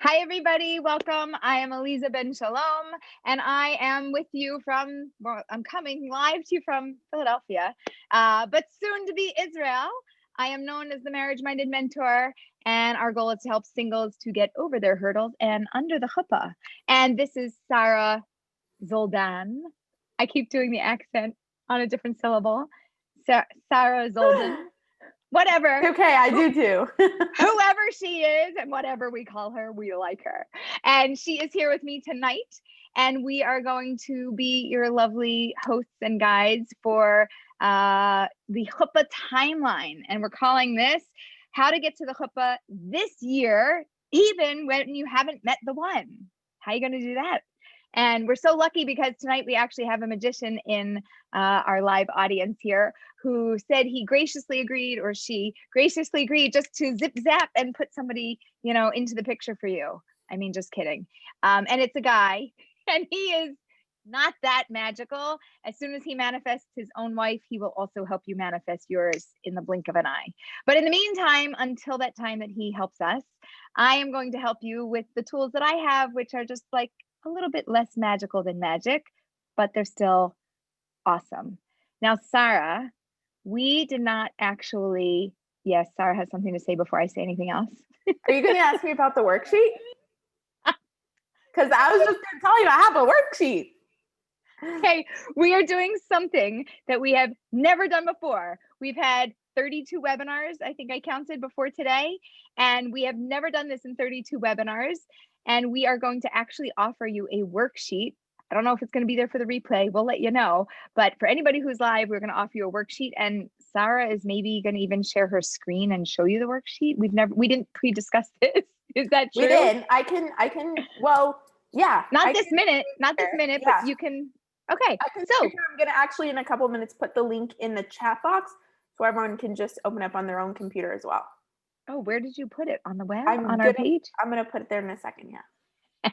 Hi, everybody. Welcome. I am Aleeza Ben Shalom, and I am with you from, well, I'm coming live to you from Philadelphia, but soon to be Israel. I am known as the marriage-minded mentor, and our goal is to help singles to get over their hurdles and under the chuppah. And this is Sarah Zoldan. I keep doing the accent on a different syllable. Sarah Zoldan. Whatever. Okay, I do too. Whoever she is and whatever we call her, we like her. And she is here with me tonight. And we are going to be your lovely hosts and guides for the chuppah timeline. And we're calling this How to Get to the Chuppah This Year, even when you haven't met the one. How are you going to do that? And we're so lucky because tonight we actually have a magician in our live audience here who said he graciously agreed, or she graciously agreed, just to zip zap and put somebody, into the picture for you. I mean, just kidding. And it's a guy, and he is not that magical. As soon as he manifests his own wife, he will also help you manifest yours in the blink of an eye. But in the meantime, until that time that he helps us, I am going to help you with the tools that I have, which are just like a little bit less magical than magic, but they're still awesome. Now, Sarah, we did not actually, yes, Sarah has something to say before I say anything else. Are you going to ask me about the worksheet? Because I was just going to tell you I have a worksheet. Okay, we are doing something that we have never done before. We've had 32 webinars, I think I counted before today, and we have never done this in 32 webinars. And we are going to actually offer you a worksheet. I don't know if it's going to be there for the replay. We'll let you know. But for anybody who's live, we're going to offer you a worksheet. And Sarah is maybe going to even share her screen and show you the worksheet. We didn't pre-discuss this. Is that true? We did. I can, well, yeah. Not this minute, yeah. But you can, okay. So I'm going to actually in a couple of minutes put the link in the chat box so everyone can just open up on their own computer as well. Oh, where did you put it? On the web? On our page? I'm going to put it there in a second, yeah.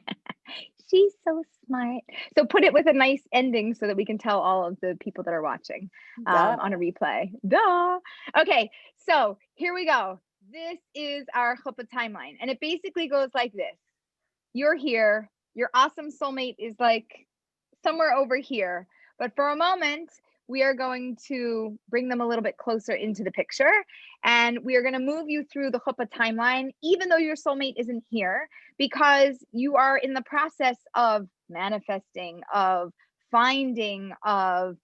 She's so smart. So put it with a nice ending so that we can tell all of the people that are watching on a replay. Duh. Okay, so here we go. This is our chuppah timeline. And it basically goes like this. You're here. Your awesome soulmate is like somewhere over here. But for a moment, we are going to bring them a little bit closer into the picture. And we are going to move you through the chuppah timeline, even though your soulmate isn't here, because you are in the process of manifesting, of finding, of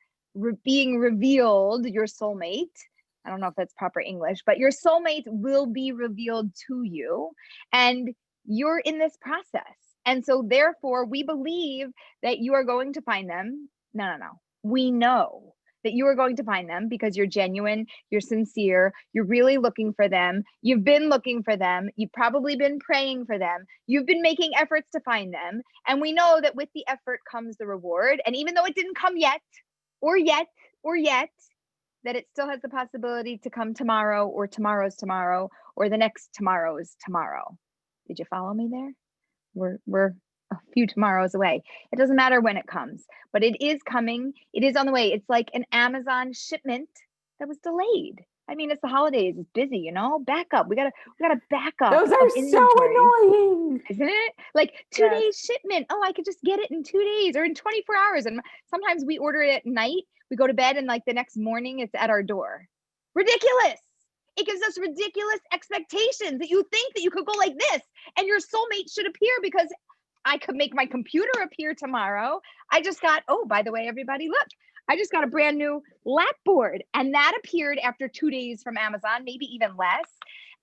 being revealed, your soulmate. I don't know if that's proper English, but your soulmate will be revealed to you. And you're in this process. And so therefore, we believe that you are going to find them. No. We know that you are going to find them because you're genuine, you're sincere, you're really looking for them. You've been looking for them. You've probably been praying for them. You've been making efforts to find them. And we know that with the effort comes the reward. And even though it didn't come yet, that it still has the possibility to come tomorrow or tomorrow's tomorrow or the next tomorrow's tomorrow. Did you follow me there? We're a few tomorrows away. It doesn't matter when it comes, but it is coming. It is on the way. It's like an Amazon shipment that was delayed. I mean, it's the holidays. It's busy, back up. We gotta back up. Those are so annoying, isn't it? Like 2 days shipment. Oh, I could just get it in 2 days or in 24 hours. And sometimes we order it at night. We go to bed and like the next morning it's at our door. Ridiculous. It gives us ridiculous expectations that you think that you could go like this and your soulmate should appear because I could make my computer appear tomorrow. I just got, oh, by the way, everybody, look, I just got a brand new lap board and that appeared after 2 days from Amazon, maybe even less.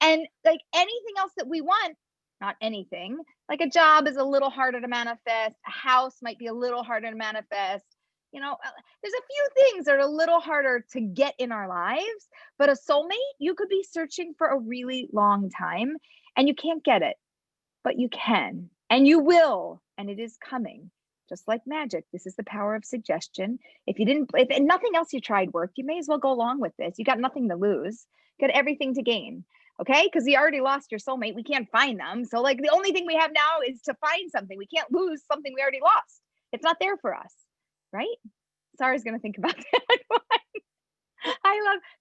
And like anything else that we want, not anything, like a job is a little harder to manifest. A house might be a little harder to manifest. There's a few things that are a little harder to get in our lives, but a soulmate, you could be searching for a really long time and you can't get it, but you can, and you will, and it is coming. Just like magic, this is the power of suggestion. If nothing else you tried worked, you may as well go along with this. You got nothing to lose, you got everything to gain. Okay, because you already lost your soulmate. We can't find them. So like the only thing we have now is to find something. We can't lose something we already lost. It's not there for us. Right? Sarah's going to think about that.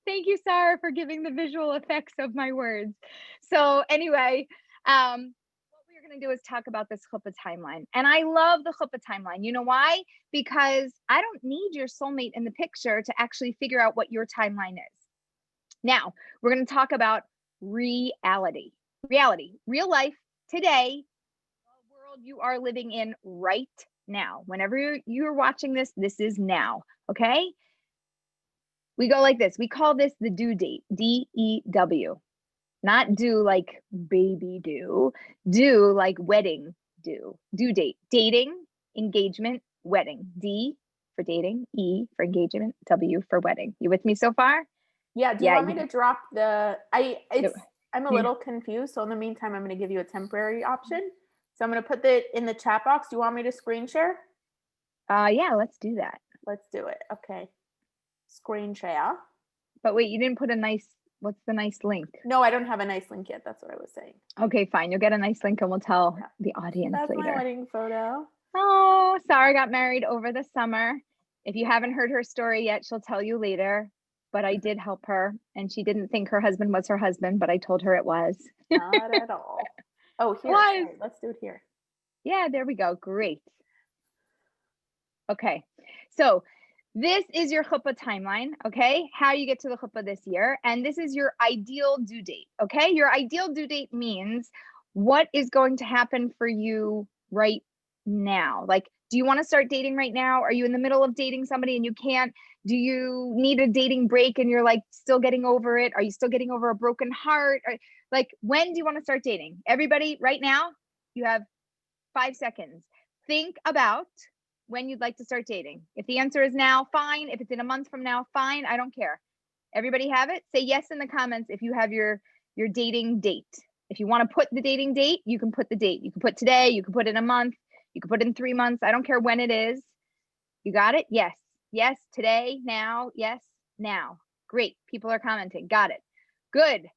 Thank you, Sarah, for giving the visual effects of my words. So anyway, what we're going going to do is talk about this chuppah timeline. And I love the chuppah timeline. You know why? Because I don't need your soulmate in the picture to actually figure out what your timeline is. Now, we're going to talk about reality, real life today, the world you are living in right now. Whenever you're watching this, this is now. Okay. We go like this. We call this the due date, DEW. Not do like baby do like wedding due date, dating, engagement, wedding. D for dating, E for engagement, W for wedding. You with me so far? Yeah. Do you want me to drop the, I'm a little confused. So in the meantime, I'm going to give you a temporary option. So I'm going to put that in the chat box. Do you want me to screen share? Yeah, let's do that. Let's do it. Okay. Screen share. But wait, you didn't put a nice, what's the nice link? No, I don't have a nice link yet. That's what I was saying. Okay, fine. You'll get a nice link and we'll tell the audience That's later. My wedding photo. Oh, Sarah got married over the summer. If you haven't heard her story yet, she'll tell you later. But I did help her, and she didn't think her husband was her husband, but I told her it was. Not at all. Oh, here. Sorry. Let's do it here. Yeah, there we go. Great. Okay, so this is your chuppah timeline, okay? How you get to the chuppah this year. And this is your ideal due date, okay? Your ideal due date means what is going to happen for you right now. Like, do you want to start dating right now? Are you in the middle of dating somebody and you can't? Do you need a dating break and you're like still getting over it? Are you still getting over a broken heart? Or, like, when do you want to start dating? Everybody, right now, you have 5 seconds. Think about when you'd like to start dating. If the answer is now, fine. If it's in a month from now, fine. I don't care. Everybody have it? Say yes in the comments if you have your dating date. If you want to put the dating date, you can put the date. You can put today, you can put in a month, you can put in 3 months. I don't care when it is. You got it? Yes. Yes, today, now, yes, now. Great. People are commenting. Got it. Good. Now,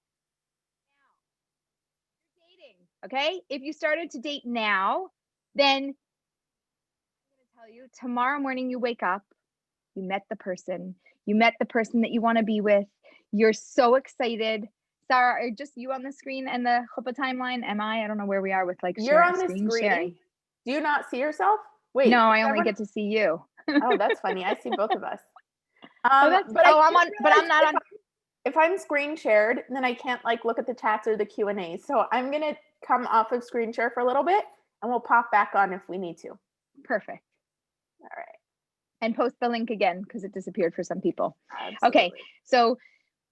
you're dating, okay? If you started to date now, then tell you tomorrow morning you wake up, you met the person that you want to be with, you're so excited. Sarah, are just you on the screen and the chuppah timeline? I don't know where we are with like you're on the screen screen sharing. Do you not see yourself? Wait, no, I only get to see you. Oh, that's funny. I see both of us. I'm not on. If I'm screen shared, then I can't like look at the chats or the Q&A. So I'm gonna come off of screen share for a little bit and we'll pop back on if we need to. Perfect. All right. And post the link again because it disappeared for some people. Absolutely. Okay, so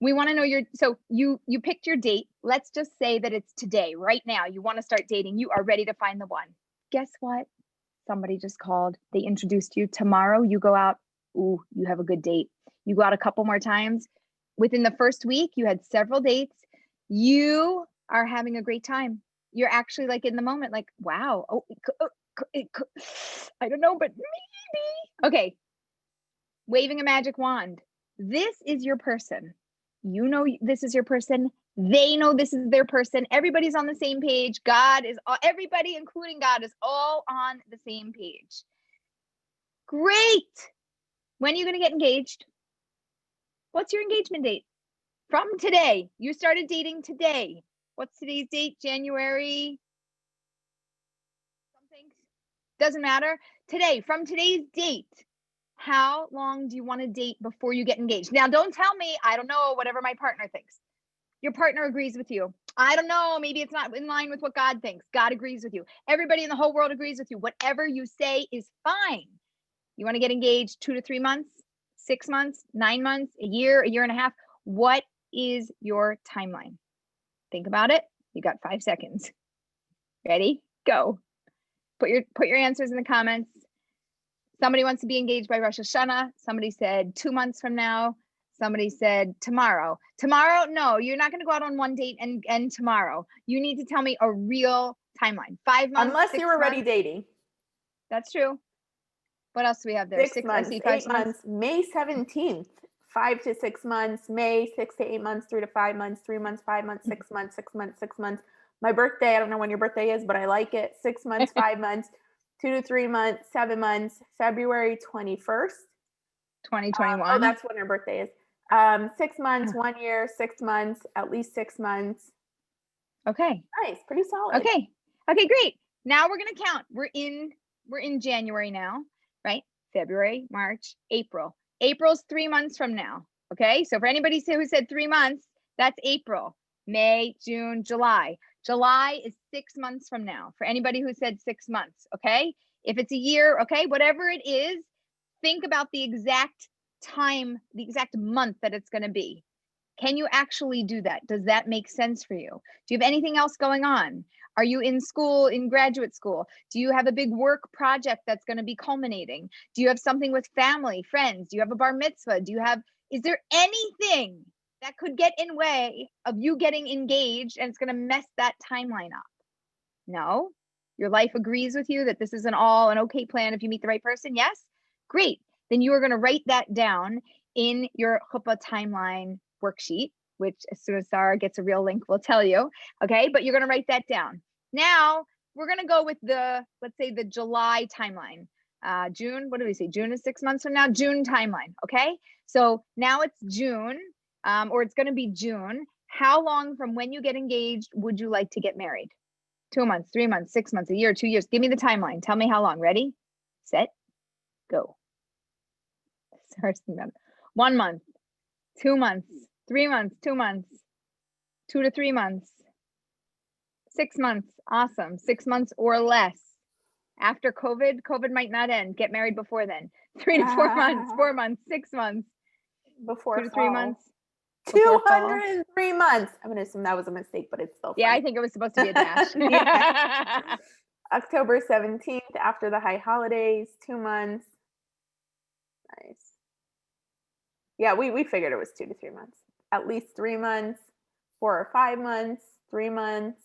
we want to know so you picked your date. Let's just say that it's today, right now. You want to start dating. You are ready to find the one. Guess what? Somebody just called. They introduced you. Tomorrow you go out. Ooh, you have a good date. You go out a couple more times. Within the first week, you had several dates. You are having a great time. You're actually like in the moment, like, wow. Oh, I don't know, but maybe. Okay. Waving a magic wand. This is your person. You know this is your person. They know this is their person. Everybody's on the same page. Everybody, including God, is all on the same page. Great. When are you going to get engaged? What's your engagement date? From today. You started dating today. What's today's date? January something? Doesn't matter. Today, from today's date, how long do you want to date before you get engaged? Now, don't tell me, I don't know, whatever my partner thinks. Your partner agrees with you. I don't know, maybe it's not in line with what God thinks. God agrees with you. Everybody in the whole world agrees with you. Whatever you say is fine. You want to get engaged 2 to 3 months, 6 months, 9 months, a year and a half. What is your timeline? Think about it. You got 5 seconds. Ready? Go. Put your answers in the comments. Somebody wants to be engaged by Rosh Hashanah. Somebody said 2 months from now. Somebody said tomorrow. Tomorrow? No, you're not going to go out on one date and end tomorrow. You need to tell me a real timeline. 5 months. Unless you're already dating. That's true. What else do we have there? 6 months, 8 months, May 17th, 5 to 6 months, May 6 to 8 months, 3 to 5 months, 3 months, 5 months, 6 months, 6 months, 6 months. My birthday, I don't know when your birthday is, but I like it. 6 months, 5 months, 2 to 3 months, 7 months, February 21st. 2021. Oh, that's when your birthday is. 6 months, 1 year, 6 months, at least 6 months. Okay. Nice. Pretty solid. Okay. Okay, great. Now we're going to count. We're in January now, right? February, March, April. April's 3 months from now. Okay. So for anybody who said 3 months, that's April, May, June, July. July is 6 months from now. For anybody who said 6 months. Okay. If it's a year, okay, whatever it is, think about the exact time, the exact month that it's going to be. Can you actually do that? Does that make sense for you? Do you have anything else going on? Are you in school, in graduate school? Do you have a big work project that's going to be culminating? Do you have something with family, friends? Do you have a bar mitzvah? Is there anything that could get in way of you getting engaged and it's going to mess that timeline up? No? Your life agrees with you that this is an okay plan if you meet the right person? Yes? Great. Then you are going to write that down in your Chuppah timeline worksheet, which as soon as Sarah gets a real link, we'll tell you. Okay, but you're going to write that down. Now we're going to go with let's say the July timeline. June, what do we say? June is 6 months from now. June timeline. Okay, so now it's June, or it's going to be June. How long from when you get engaged would you like to get married? 2 months, 3 months, 6 months, a year, 2 years. Give me the timeline. Tell me how long. Ready, set, go. 1 month, 2 months, 3 months, 2 months, 2 to 3 months, 6 months. Awesome. 6 months or less. After COVID might not end. Get married before then. 3 to 4 months, 4 months, 6 months. Before 2 to 3 months. 203 months. I'm going to assume that was a mistake, but it's still funny. Yeah, I think it was supposed to be a dash. Yeah. October 17th, after the high holidays, 2 months. Nice. Yeah, we figured it was 2 to 3 months. At least 3 months, 4 or 5 months, 3 months.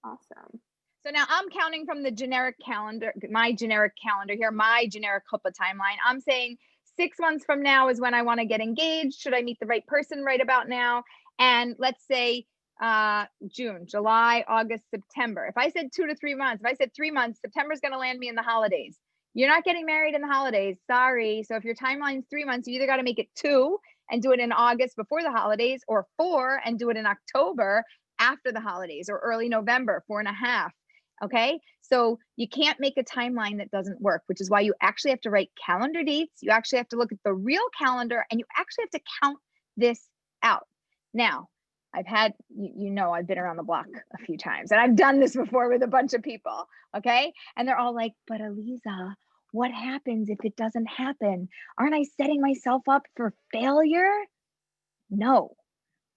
Awesome. So now I'm counting from the generic calendar, my generic calendar here, my generic Chuppah timeline. I'm saying 6 months from now is when I want to get engaged. Should I meet the right person right about now? And let's say June, July, August, September. If I said 2 to 3 months, if I said 3 months, September's going to land me in the holidays. You're not getting married in the holidays. Sorry. So if your timeline's 3 months, you either got to make it 2 and do it in August before the holidays, or 4 and do it in October after the holidays, or early November, 4.5. Okay. So you can't make a timeline that doesn't work, which is why you actually have to write calendar dates. You actually have to look at the real calendar, and you actually have to count this out. Now, I've had, I've been around the block a few times, and I've done this before with a bunch of people. Okay. And they're all like, but Aleeza, what happens if it doesn't happen? Aren't I setting myself up for failure? No.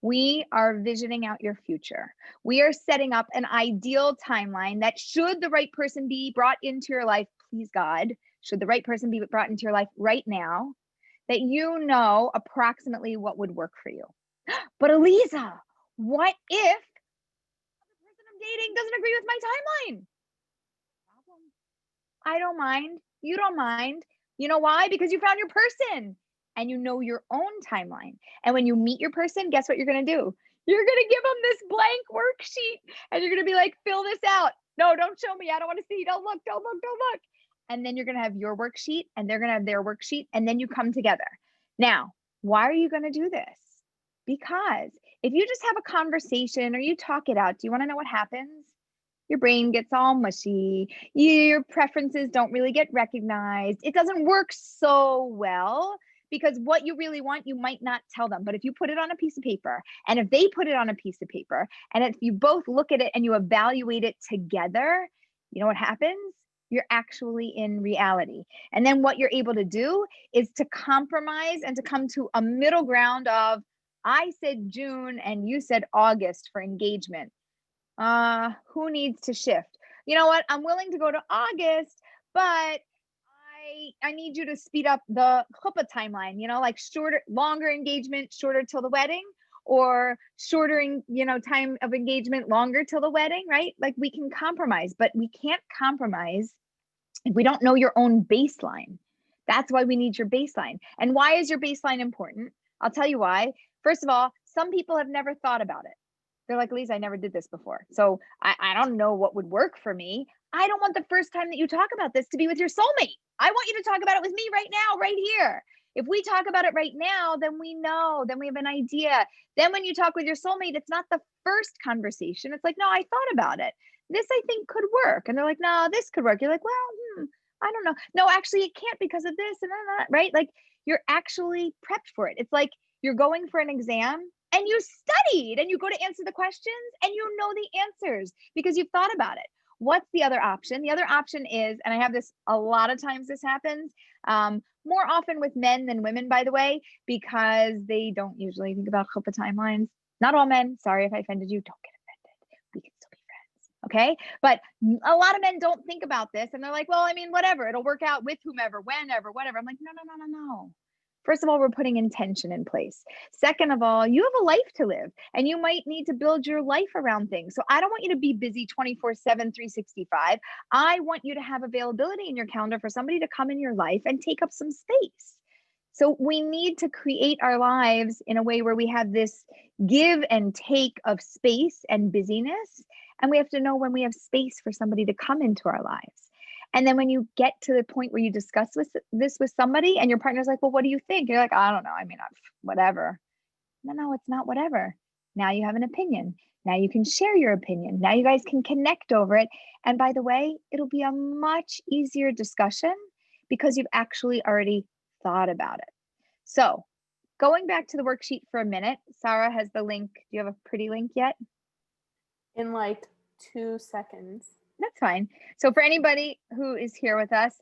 We are visioning out your future. We are setting up an ideal timeline that, should the right person be brought into your life, please God, should the right person be brought into your life right now, that you know approximately what would work for you. But Aleeza, what if the person I'm dating doesn't agree with my timeline? I don't mind. You don't mind. You know why? Because you found your person. And you know your own timeline. And when you meet your person, guess what you're going to do? You're going to give them this blank worksheet, and you're going to be like, fill this out. No, don't show me. I don't want to see. Don't look, don't look, don't look. And then you're going to have your worksheet, and they're going to have their worksheet, and then you come together. Now, why are you going to do this? Because if you just have a conversation or you talk it out, do you want to know what happens? Your brain gets all mushy. Your preferences don't really get recognized. It doesn't work so well. Because what you really want, you might not tell them. But if you put it on a piece of paper, and if they put it on a piece of paper, and if you both look at it and you evaluate it together, you know what happens? You're actually in reality. And then what you're able to do is to compromise and to come to a middle ground of, I said June and you said August for engagement. Who needs to shift? You know what? I'm willing to go to August, but I need you to speed up the Chuppah timeline, like longer engagement, shorter till the wedding, or shorter, time of engagement, longer till the wedding, right? Like, we can compromise, but we can't compromise if we don't know your own baseline. That's why we need your baseline. And why is your baseline important? I'll tell you why. First of all, some people have never thought about it. They're like, Aleeza, I never did this before. So I don't know what would work for me. I don't want the first time that you talk about this to be with your soulmate. I want you to talk about it with me right now, right here. If we talk about it right now, then we know, then we have an idea. Then when you talk with your soulmate, it's not the first conversation. It's like, no, I thought about it. This I think could work. And they're like, no, this could work. You're like, well, I don't know. No, actually it can't because of this and that, right? Like you're actually prepped for it. It's like you're going for an exam and you studied and you go to answer the questions and you know the answers because you've thought about it. What's the other option? The other option is, and I have this a lot of times this happens, more often with men than women, by the way, because they don't usually think about chuppah timelines. Not all men. Sorry if I offended you. Don't get offended. We can still be friends. Okay. But a lot of men don't think about this and they're like, well, I mean, whatever, it'll work out with whomever, whenever, whatever. I'm like, no. First of all, we're putting intention in place. Second of all, you have a life to live and you might need to build your life around things. So I don't want you to be busy 24/7, 365. I want you to have availability in your calendar for somebody to come in your life and take up some space. So we need to create our lives in a way where we have this give and take of space and busyness. And we have to know when we have space for somebody to come into our lives. And then when you get to the point where you discuss this with somebody and your partner's like, well, what do you think? You're like, I don't know. I mean, whatever. No, it's not whatever. Now you have an opinion. Now you can share your opinion. Now you guys can connect over it. And by the way, it'll be a much easier discussion because you've actually already thought about it. So going back to the worksheet for a minute, Sarah has the link. Do you have a pretty link yet? In like 2 seconds. That's fine. So for anybody who is here with us,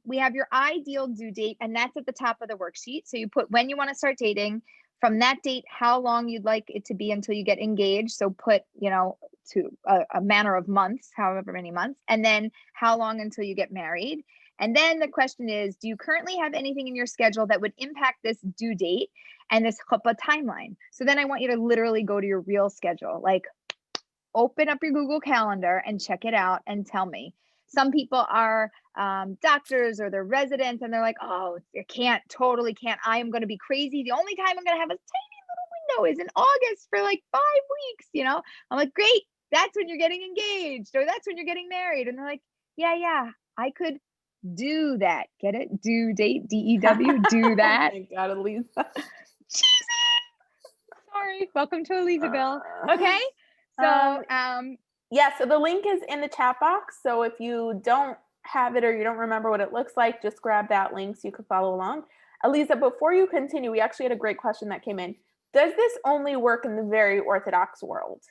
we have your ideal due date, and that's at the top of the worksheet. So you put when you want to start dating, from that date, how long you'd like it to be until you get engaged. So put, to a manner of months, however many months, and then how long until you get married. And then the question is, do you currently have anything in your schedule that would impact this due date and this chuppah timeline? So then I want you to literally go to your real schedule, like open up your Google Calendar and check it out and tell me. Some people are doctors or they're residents and they're like, oh, you totally can't. I am going to be crazy. The only time I'm going to have a tiny little window is in August for like 5 weeks, I'm like, great. That's when you're getting engaged or that's when you're getting married. And they're like, yeah, I could do that. Get it? Due date, DEW, do that. Oh my God, Aleeza. Sorry. Welcome to Aleezaville. Okay. So, yeah, so the link is in the chat box. So if you don't have it or you don't remember what it looks like, just grab that link so you can follow along. Aleeza, before you continue, we actually had a great question that came in. Does this only work in the very Orthodox world?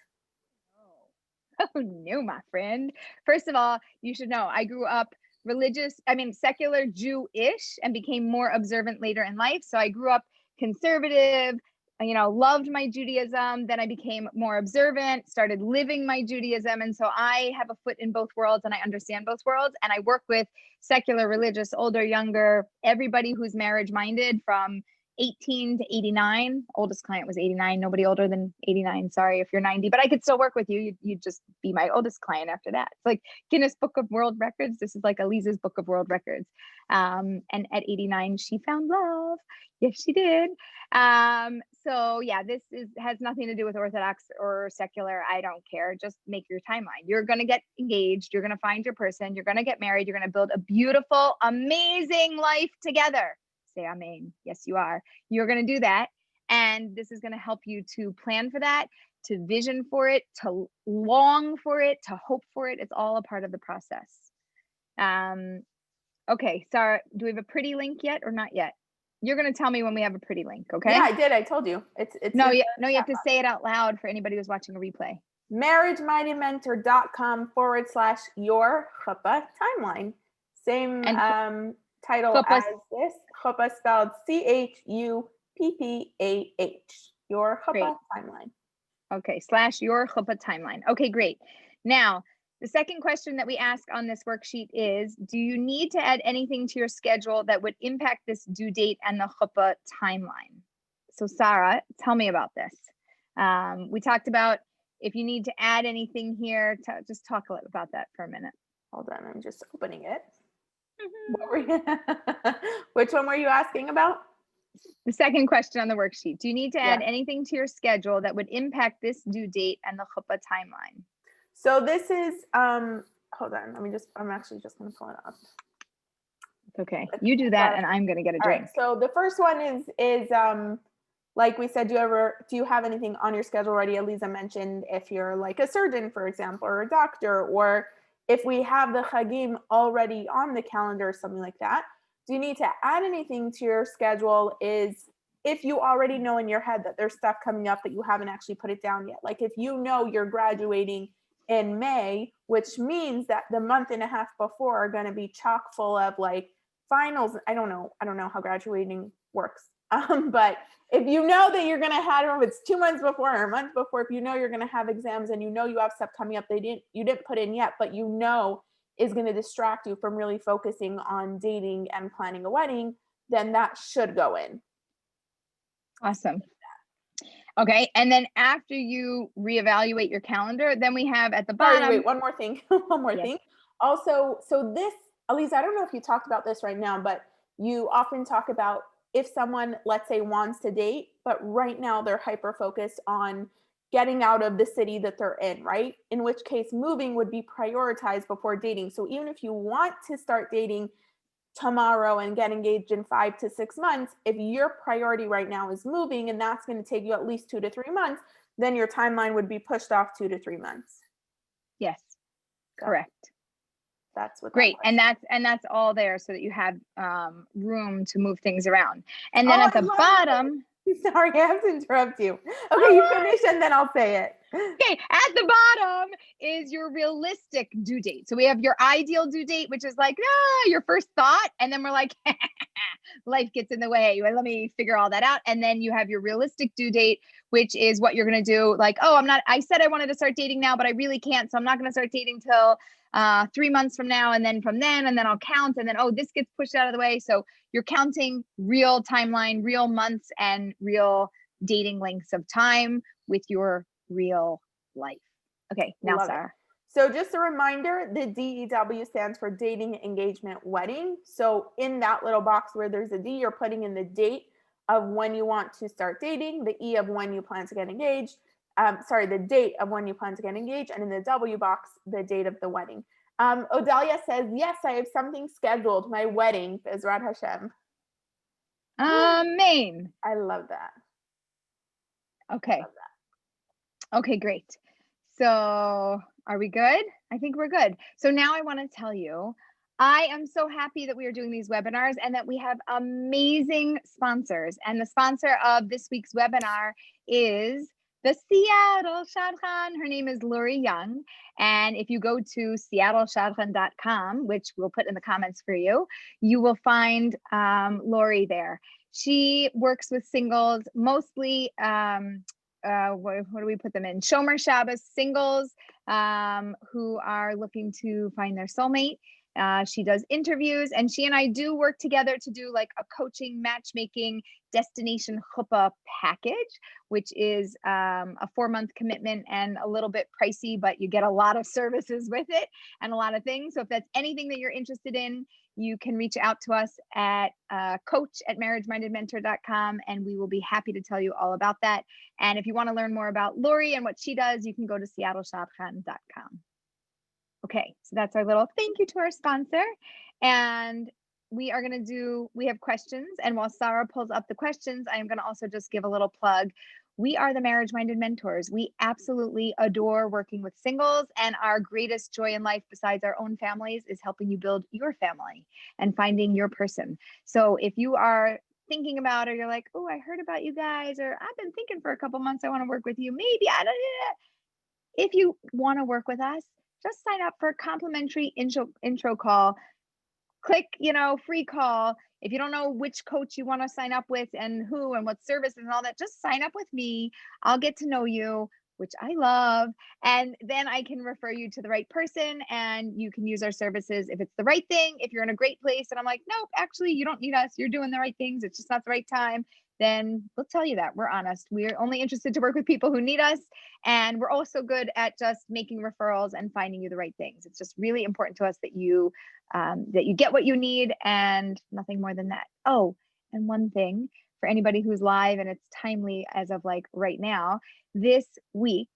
Oh no, my friend. First of all, you should know I grew up secular Jewish and became more observant later in life. So I grew up conservative, loved my Judaism. Then I became more observant, started living my Judaism. And so I have a foot in both worlds and I understand both worlds. And I work with secular, religious, older, younger, everybody who's marriage minded from 18 to 89. Oldest client was 89. Nobody older than 89. Sorry if you're 90, but I could still work with you. You'd just be my oldest client after that. It's like Guinness Book of World Records. This is like Aleeza's Book of World Records. And at 89, she found love. Yes, she did. So yeah, this has nothing to do with Orthodox or secular. I don't care. Just make your timeline. You're going to get engaged. You're going to find your person. You're going to get married. You're going to build a beautiful, amazing life together. Say amen. Yes, you are. You're going to do that. And this is going to help you to plan for that, to vision for it, to long for it, to hope for it. It's all a part of the process. Okay, Sarah, do we have a pretty link yet or not yet? You're going to tell me when we have a pretty link, okay? Yeah, I did. I told you. It's No, you have to say it out loud for anybody who's watching a replay. marriagemindedmentor.com/your chuppah timeline. Same title chuppah, as this. Chuppah spelled CHUPPAH. Your chuppah timeline. Okay, /your chuppah timeline. Okay, great. Now, the second question that we ask on this worksheet is, do you need to add anything to your schedule that would impact this due date and the chuppah timeline? So Sarah, tell me about this. We talked about if you need to add anything here, just talk a little about that for a minute. Hold on, I'm just opening it. Which one were you asking about? The second question on the worksheet. Do you need to add anything to your schedule that would impact this due date and the chuppah timeline? So this is, hold on, I'm actually just going to pull it up. Okay. You do that and I'm going to get a drink. All right. So the first one is like we said, do you have anything on your schedule already? Aleeza mentioned if you're like a surgeon, for example, or a doctor, or if we have the Chagim already on the calendar, something like that. Do you need to add anything to your schedule? Is if you already know in your head that there's stuff coming up that you haven't actually put it down yet. Like if you know you're graduating in May, which means that the month and a half before are going to be chock full of like finals. I don't know how graduating works. But if you know that you're going to have, if it's 2 months before or a month before, if you know you're going to have exams and you know you have stuff coming up you didn't put in yet, but you know is going to distract you from really focusing on dating and planning a wedding, then that should go in. Awesome. Okay. And then after you reevaluate your calendar, then we have at the bottom. Sorry, wait, one more thing. Thing. Also, so this, Aleeza, I don't know if you talked about this right now, but you often talk about if someone, let's say, wants to date, but right now they're hyper-focused on getting out of the city that they're in, right? In which case moving would be prioritized before dating. So even if you want to start dating tomorrow and get engaged in 5 to 6 months, if your priority right now is moving and that's going to take you at least 2 to 3 months, then your timeline would be pushed off 2 to 3 months. Yes, correct. That's what. Great, and that's all there so that you have room to move things around. And then at the bottom. Sorry, I have to interrupt you. Okay, you finish and then I'll say it. Okay, at the bottom is your realistic due date. So we have your ideal due date, which is like your first thought, and then we're like, life gets in the way. Let me figure all that out. And then you have your realistic due date, which is what you're going to do. Like, I said I wanted to start dating now, but I really can't. So I'm not going to start dating till 3 months from now. And then from then, and then I'll count. And then, this gets pushed out of the way. So you're counting real timeline, real months, and real dating lengths of time with your real life. Okay, now Sarah. So just a reminder, the DEW stands for dating, engagement, wedding. So in that little box where there's a D, you're putting in the date of when you want to start dating, the E of when you plan to get engaged, the date of when you plan to get engaged, and in the W box, the date of the wedding. Odalia says, yes, I have something scheduled, my wedding, Bezrat Hashem. Amen. I love that. Okay. Love that. Okay, great. So are we good? I think we're good. So now I want to tell you, I am so happy that we are doing these webinars and that we have amazing sponsors. And the sponsor of this week's webinar is the Seattle Shadchan. Her name is Lori Young. And if you go to seattleshadchan.com, which we'll put in the comments for you, you will find Lori there. She works with singles, mostly, what do we put them in? Shomer Shabbos singles who are looking to find their soulmate. She does interviews, and she and I do work together to do like a coaching, matchmaking, destination chuppah package, which is a 4-month commitment and a little bit pricey, but you get a lot of services with it and a lot of things. So if that's anything that you're interested in, you can reach out to us at coach@marriagemindedmentor.com, and we will be happy to tell you all about that. And if you want to learn more about Lori and what she does, you can go to seattleshadchan.com. Okay, so that's our little thank you to our sponsor. And we have questions. And while Sarah pulls up the questions, I am going to also just give a little plug. We are the Marriage Minded Mentors. We absolutely adore working with singles, and our greatest joy in life besides our own families is helping you build your family and finding your person. So if you are thinking about, or you're like, oh, I heard about you guys, or I've been thinking for a couple months, I want to work with you. Maybe if you want to work with us, just sign up for a complimentary intro call. Click, free call. If you don't know which coach you want to sign up with and who and what services and all that, just sign up with me. I'll get to know you, which I love. And then I can refer you to the right person, and you can use our services if it's the right thing. If you're in a great place and I'm like, nope, actually, you don't need us. You're doing the right things. It's just not the right time. Then we'll tell you that. We're honest. We're only interested to work with people who need us. And we're also good at just making referrals and finding you the right things. It's just really important to us that you get what you need and nothing more than that. Oh, and one thing for anybody who's live, and it's timely as of like right now, this week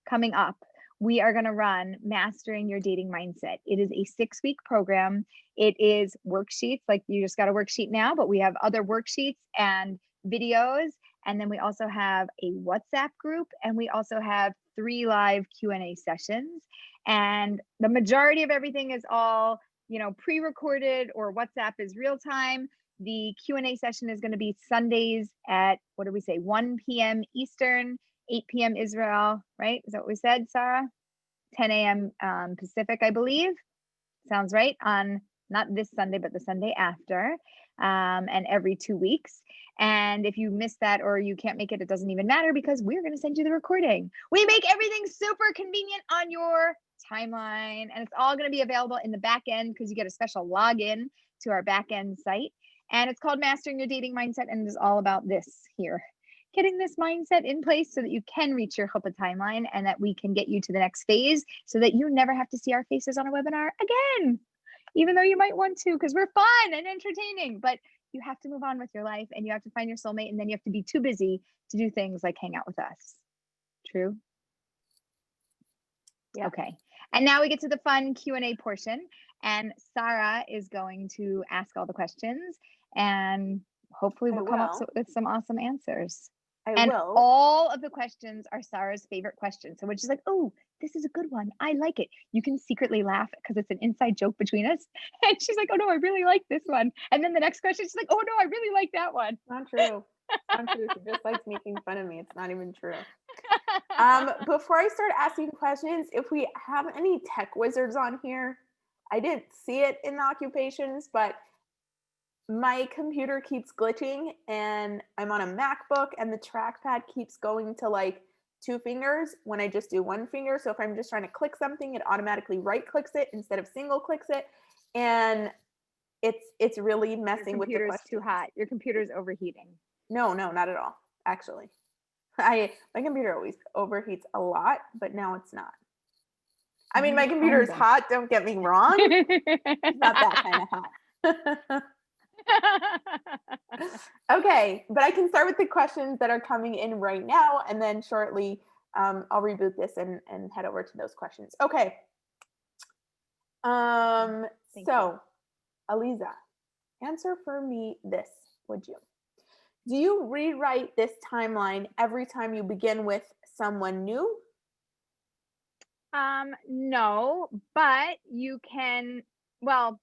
coming up, we are going to run Mastering Your Dating Mindset. It is a 6-week program. It is worksheets, like you just got a worksheet now, but we have other worksheets and videos. And then we also have a WhatsApp group, and we also have 3 live Q&A sessions. And the majority of everything is all, pre-recorded, or WhatsApp is real time. The Q&A session is going to be Sundays at, 1 p.m. Eastern, 8 p.m. Israel, right? Is that what we said, Sarah? 10 a.m. Pacific, I believe. Sounds right. On not this Sunday, but the Sunday after, and every 2 weeks. And if you miss that or you can't make it, it doesn't even matter, because we're going to send you the recording. We make everything super convenient on your timeline, and it's all going to be available in the back end, because you get a special login to our back end site. And it's called Mastering Your Dating Mindset, and it is all about this here. Getting this mindset in place so that you can reach your Chuppah timeline, and that we can get you to the next phase so that you never have to see our faces on a webinar again, even though you might want to, because we're fun and entertaining. But you have to move on with your life, and you have to find your soulmate, and then you have to be too busy to do things like hang out with us. True? Yeah. Okay. And now we get to the fun Q&A portion, and Sarah is going to ask all the questions, and hopefully we'll come up with some awesome answers. And all of the questions are Sarah's favorite questions. So when she's like, oh, this is a good one, I like it, you can secretly laugh because it's an inside joke between us. And she's like, oh no, I really like this one. And then the next question, she's like, oh no, I really like that one. Not true. Not true. She just likes making fun of me. It's not even true. Before I start asking questions, if we have any tech wizards on here, I didn't see it in the occupations, but my computer keeps glitching, and I'm on a MacBook, and the trackpad keeps going to like 2 fingers when I just do 1 finger. So if I'm just trying to click something, it automatically right clicks it instead of single clicks it. And it's really messing with the questions. Your computer's too hot. Your computer's overheating. No, not at all, actually. My computer always overheats a lot, but now it's not. I mean, my computer is hot, don't get me wrong. It's not that kind of hot. Okay, but I can start with the questions that are coming in right now, and then shortly I'll reboot this and head over to those questions. Okay. So Aleeza, answer for me this, would you? Do you rewrite this timeline every time you begin with someone new? No, but you can, well,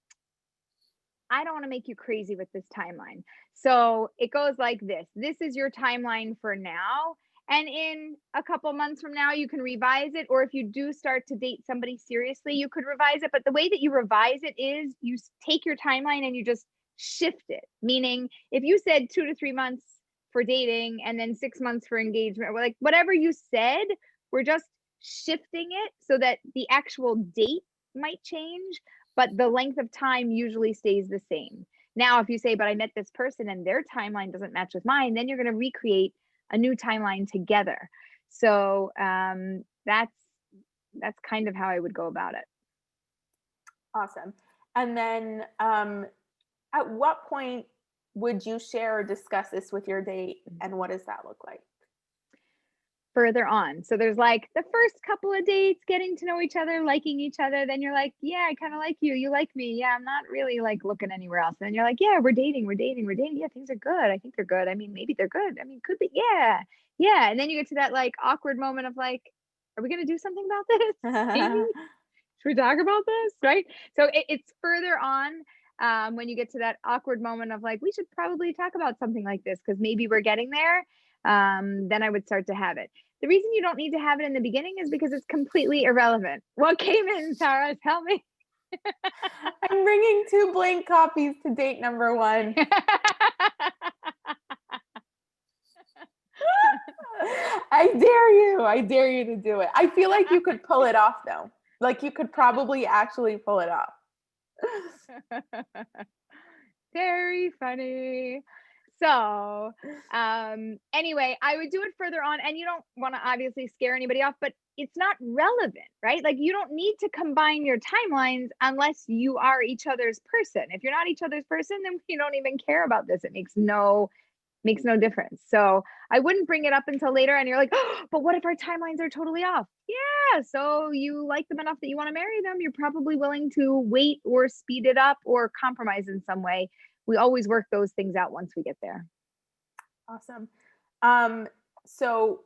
I don't want to make you crazy with this timeline. So it goes like this. This is your timeline for now. And in a couple months from now, you can revise it. Or if you do start to date somebody seriously, you could revise it. But the way that you revise it is you take your timeline and you just shift it. Meaning, if you said 2 to 3 months for dating and then 6 months for engagement, or like whatever you said, we're just shifting it so that the actual date might change, but the length of time usually stays the same. Now, if you say, but I met this person and their timeline doesn't match with mine, then you're going to recreate a new timeline together. So that's kind of how I would go about it. Awesome. And then at what point would you share or discuss this with your date, and what does that look like? Further on. So there's like the first couple of dates, getting to know each other, liking each other. Then you're like, yeah, I kind of like you. You like me. Yeah, I'm not really like looking anywhere else. And then you're like, yeah, we're dating. Yeah, things are good. I think they're good. I mean, maybe they're good. I mean, could be. Yeah. And then you get to that like awkward moment of like, are we going to do something about this? Maybe? Should we talk about this? Right. So it's further on when you get to that awkward moment of like, we should probably talk about something like this because maybe we're getting there. Then I would start to have it. The reason you don't need to have it in the beginning is because it's completely irrelevant. What came in, Sarah? Tell me. I'm bringing 2 blank copies to date number 1. I dare you to do it. I feel like you could pull it off though. Like you could probably actually pull it off. Very funny. So anyway, I would do it further on, and you don't want to obviously scare anybody off, but it's not relevant, right? Like you don't need to combine your timelines unless you are each other's person. If you're not each other's person, then you don't even care about this. It makes no Makes no difference. So I wouldn't bring it up until later. And you're like, oh, but what if our timelines are totally off? Yeah. So you like them enough that you want to marry them. You're probably willing to wait or speed it up or compromise in some way. We always work those things out once we get there. Awesome. So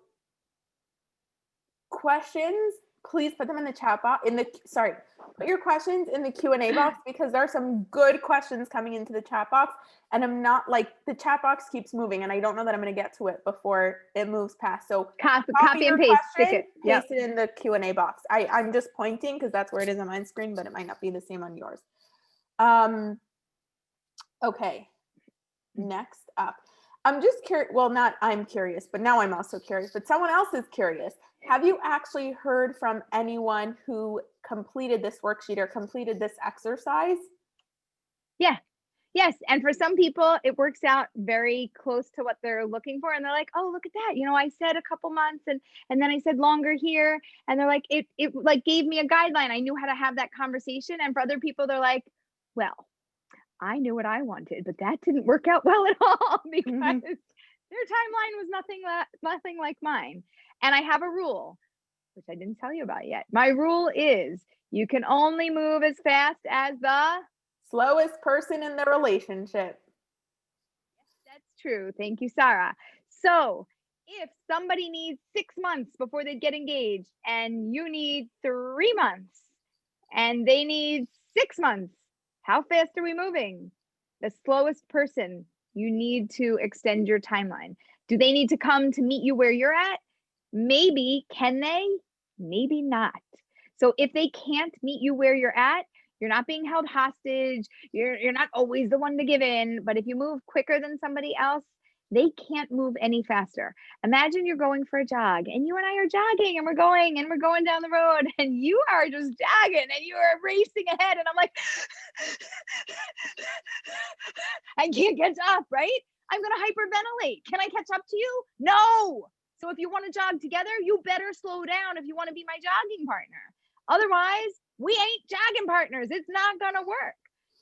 questions, please put them in the chat box, put your questions in the Q&A box, because there are some good questions coming into the chat box, and I'm not like, the chat box keeps moving and I don't know that I'm going to get to it before it moves past. So Copy and paste, stick it. Yep. Paste it in the Q&A box. I'm just pointing because that's where it is on my screen, but it might not be the same on yours. Okay. Next up. I'm just curious. Well, not I'm curious, but now I'm also curious, but someone else is curious. Have you actually heard from anyone who completed this worksheet or completed this exercise? Yeah. Yes. And for some people, it works out very close to what they're looking for. And they're like, oh, look at that. I said a couple months and then I said longer here. And they're like, it like gave me a guideline. I knew how to have that conversation. And for other people, they're like, well, I knew what I wanted, but that didn't work out well at all because their timeline was nothing like mine. And I have a rule, which I didn't tell you about yet. My rule is you can only move as fast as the slowest person in the relationship. Yes, that's true. Thank you, Sarah. So if somebody needs 6 months before they get engaged and you need 3 months and they need 6 months, how fast are we moving? The slowest person, you need to extend your timeline. Do they need to come to meet you where you're at? Maybe. Can they? Maybe not. So if they can't meet you where you're at, you're not being held hostage. You're not always the one to give in. But if you move quicker than somebody else, they can't move any faster. Imagine you're going for a jog and you and I are jogging and we're going down the road and you are just jogging and you are racing ahead. And I'm like, I can't catch up, right? I'm going to hyperventilate. Can I catch up to you? No. So if you want to jog together, you better slow down if you want to be my jogging partner. Otherwise, we ain't jogging partners. It's not going to work.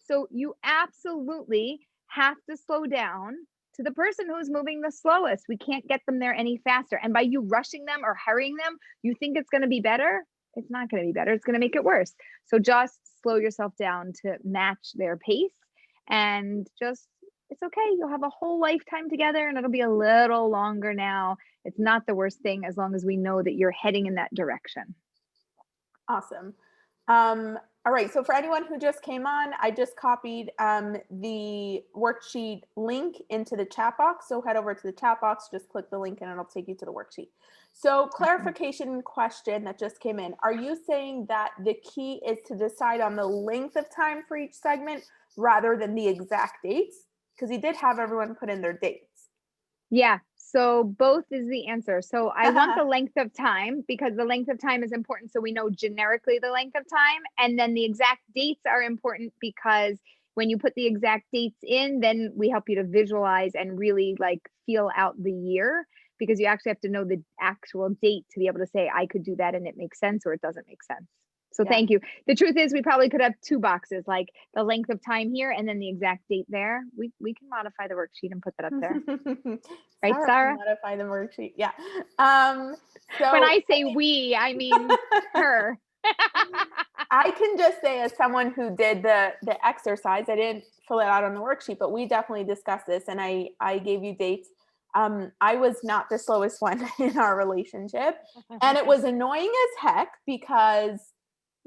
So you absolutely have to slow down to the person who's moving the slowest. We can't get them there any faster. And by you rushing them or hurrying them, you think it's going to be better. It's not going to be better. It's going to make it worse. So just slow yourself down to match their pace and just, it's okay. You'll have a whole lifetime together and it'll be a little longer now. It's not the worst thing as long as we know that you're heading in that direction. Awesome. All right. So for anyone who just came on, I just copied the worksheet link into the chat box. So head over to the chat box, just click the link and it'll take you to the worksheet. So clarification question that just came in. Are you saying that the key is to decide on the length of time for each segment rather than the exact dates? Because you did have everyone put in their dates. Yeah. So both is the answer. So I want the length of time because the length of time is important. So we know generically the length of time. And then the exact dates are important because when you put the exact dates in, then we help you to visualize and really like feel out the year because you actually have to know the actual date to be able to say, I could do that and it makes sense or it doesn't make sense. So thank you. The truth is we probably could have 2 boxes, like the length of time here and then the exact date there. We can modify the worksheet and put that up there. Right, Sarah? Modify the worksheet. Yeah. So when I say we, I mean her. I can just say as someone who did the exercise, I didn't fill it out on the worksheet, but we definitely discussed this and I gave you dates. I was not the slowest one in our relationship. And it was annoying as heck because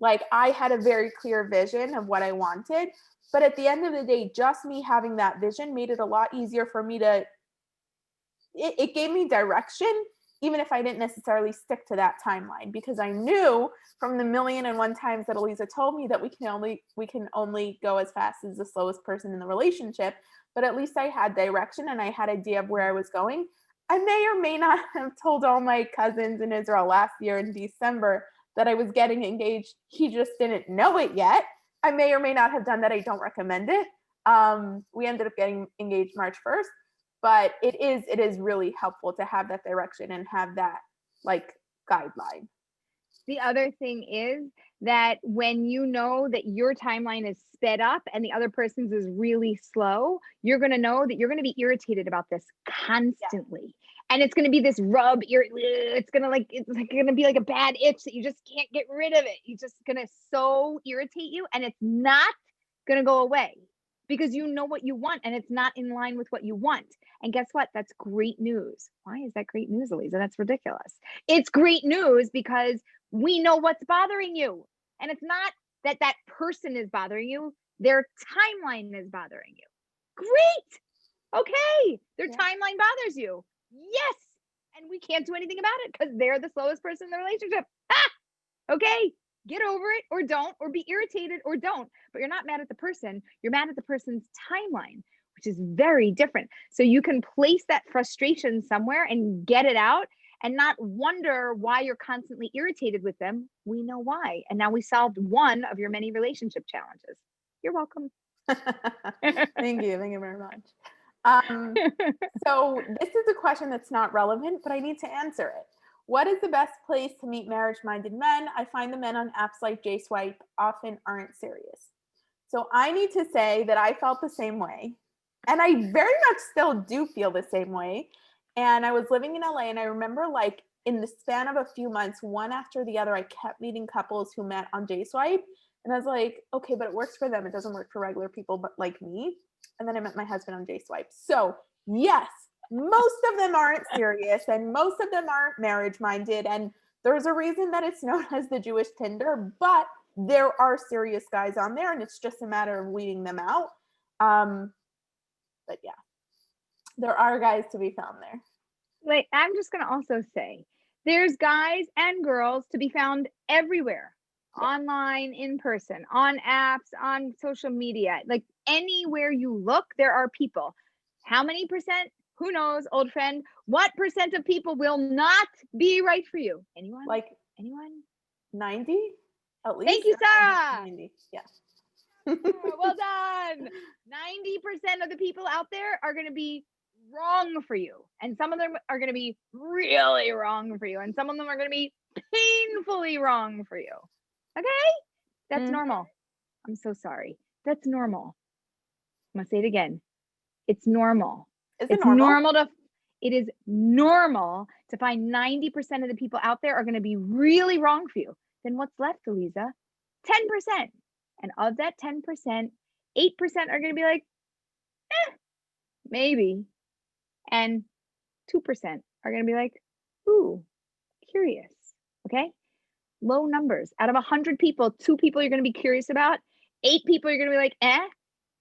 like I had a very clear vision of what I wanted. But at the end of the day, just me having that vision made it a lot easier for me to, it gave me direction, even if I didn't necessarily stick to that timeline, because I knew from the 1,000,001 times that Aleeza told me that we can only go as fast as the slowest person in the relationship. But at least I had direction and I had an idea of where I was going. I may or may not have told all my cousins in Israel last year in December that I was getting engaged. He just didn't know it yet. I may or may not have done that. I don't recommend it. We ended up getting engaged March 1st, but it is really helpful to have that direction and have that like guideline. The other thing is that when you know that your timeline is sped up and the other person's is really slow, you're going to know that you're going to be irritated about this constantly. And it's going to be this it's going to it's like going to be like a bad itch that you just can't get rid of it. You're just going to so irritate you, and it's not going to go away because you know what you want and it's not in line with what you want. And guess what? That's great news. Why is that great news, Aleeza? That's ridiculous. It's great news because we know what's bothering you. And it's not that that person is bothering you. Their timeline is bothering you. Great. Okay. Their timeline bothers you. Yes. And we can't do anything about it because they're the slowest person in the relationship. Okay. Get over it or don't, or be irritated or don't. But you're not mad at the person. You're mad at the person's timeline, which is very different. So you can place that frustration somewhere and get it out and not wonder why you're constantly irritated with them. We know why. And now we solved one of your many relationship challenges. You're welcome. Thank you. Thank you very much. So this is a question that's not relevant, but I need to answer it. What is the best place to meet marriage-minded men? I find the men on apps like JSwipe often aren't serious. So I need to say that I felt the same way. And I very much still do feel the same way. And I was living in LA, and I remember like in the span of a few months, one after the other, I kept meeting couples who met on JSwipe. And I was like, okay, but it works for them. It doesn't work for regular people but like me. And then I met my husband on JSwipe. So yes, most of them aren't serious and most of them aren't marriage-minded. And there's a reason that it's known as the Jewish Tinder, but there are serious guys on there, and it's just a matter of weeding them out. But yeah, there are guys to be found there. Like, I'm just going to also say there's guys and girls to be found everywhere, online, in person, on apps, on social media. Like anywhere you look, there are people. How many percent? Who knows, old friend? What percent of people will not be right for you? Anyone? Like anyone? 90 at least. Thank you, Sarah. 90. Yeah. Well done. 90% of the people out there are going to be wrong for you. And some of them are going to be really wrong for you. And some of them are going to be painfully wrong for you. Okay? That's normal. I'm so sorry. That's normal. I'm going to say it again. It's normal. Is it normal? It is normal to find 90% of the people out there are going to be really wrong for you. Then what's left, Aleeza? 10%. And of that 10%, 8% are going to be like, maybe. And 2% are going to be like, ooh, curious. Okay? Low numbers. Out of 100 people, 2 people you're going to be curious about, 8 people you're going to be like,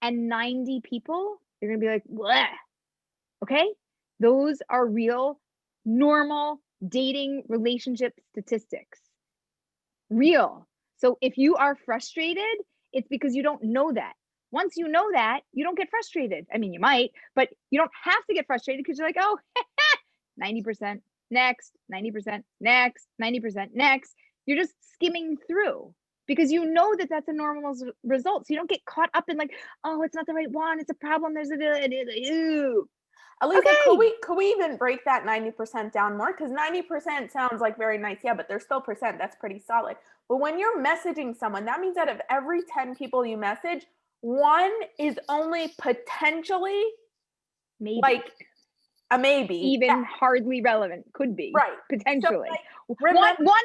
and 90 people, you're going to be like, bleh. Okay? Those are real, normal dating relationship statistics. Real. So if you are frustrated, it's because you don't know that. Once you know that, you don't get frustrated. I mean, you might, but you don't have to get frustrated because you're like, oh, 90% next, 90% next, 90% next. You're just skimming through because you know that that's a normal result. So you don't get caught up in like, oh, it's not the right one. It's a problem. There's ew. Aleeza, could we even break that 90% down more? Because 90% sounds like very nice, yeah, but there's still percent. That's pretty solid. But when you're messaging someone, that means out of every 10 people you message, one is only potentially maybe. Like a maybe. Even hardly relevant. Could be. Right. Potentially. So, like, one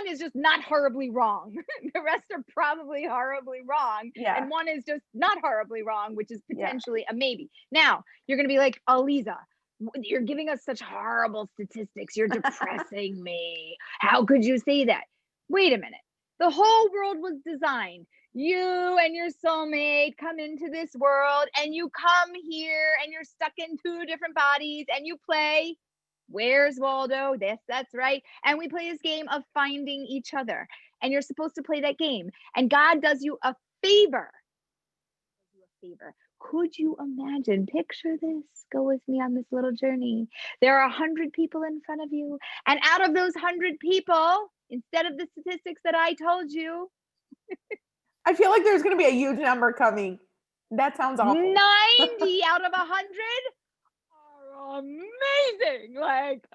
is just not horribly wrong. The rest are probably horribly wrong. Yeah. And one is just not horribly wrong, which is potentially a maybe. Now, you're going to be like, Aleeza, you're giving us such horrible statistics. You're depressing me. How could you say that? Wait a minute. The whole world was designed. You and your soulmate come into this world and you come here and you're stuck in 2 different bodies and you play. Where's Waldo? That's right. And we play this game of finding each other. And you're supposed to play that game. And God does you a favor. Could you imagine? Picture this. Go with me on this little journey. There are 100 people in front of you. And out of those 100 people, instead of the statistics that I told you, I feel like there's going to be a huge number coming. That sounds awful. 90 out of 100 are amazing. Like,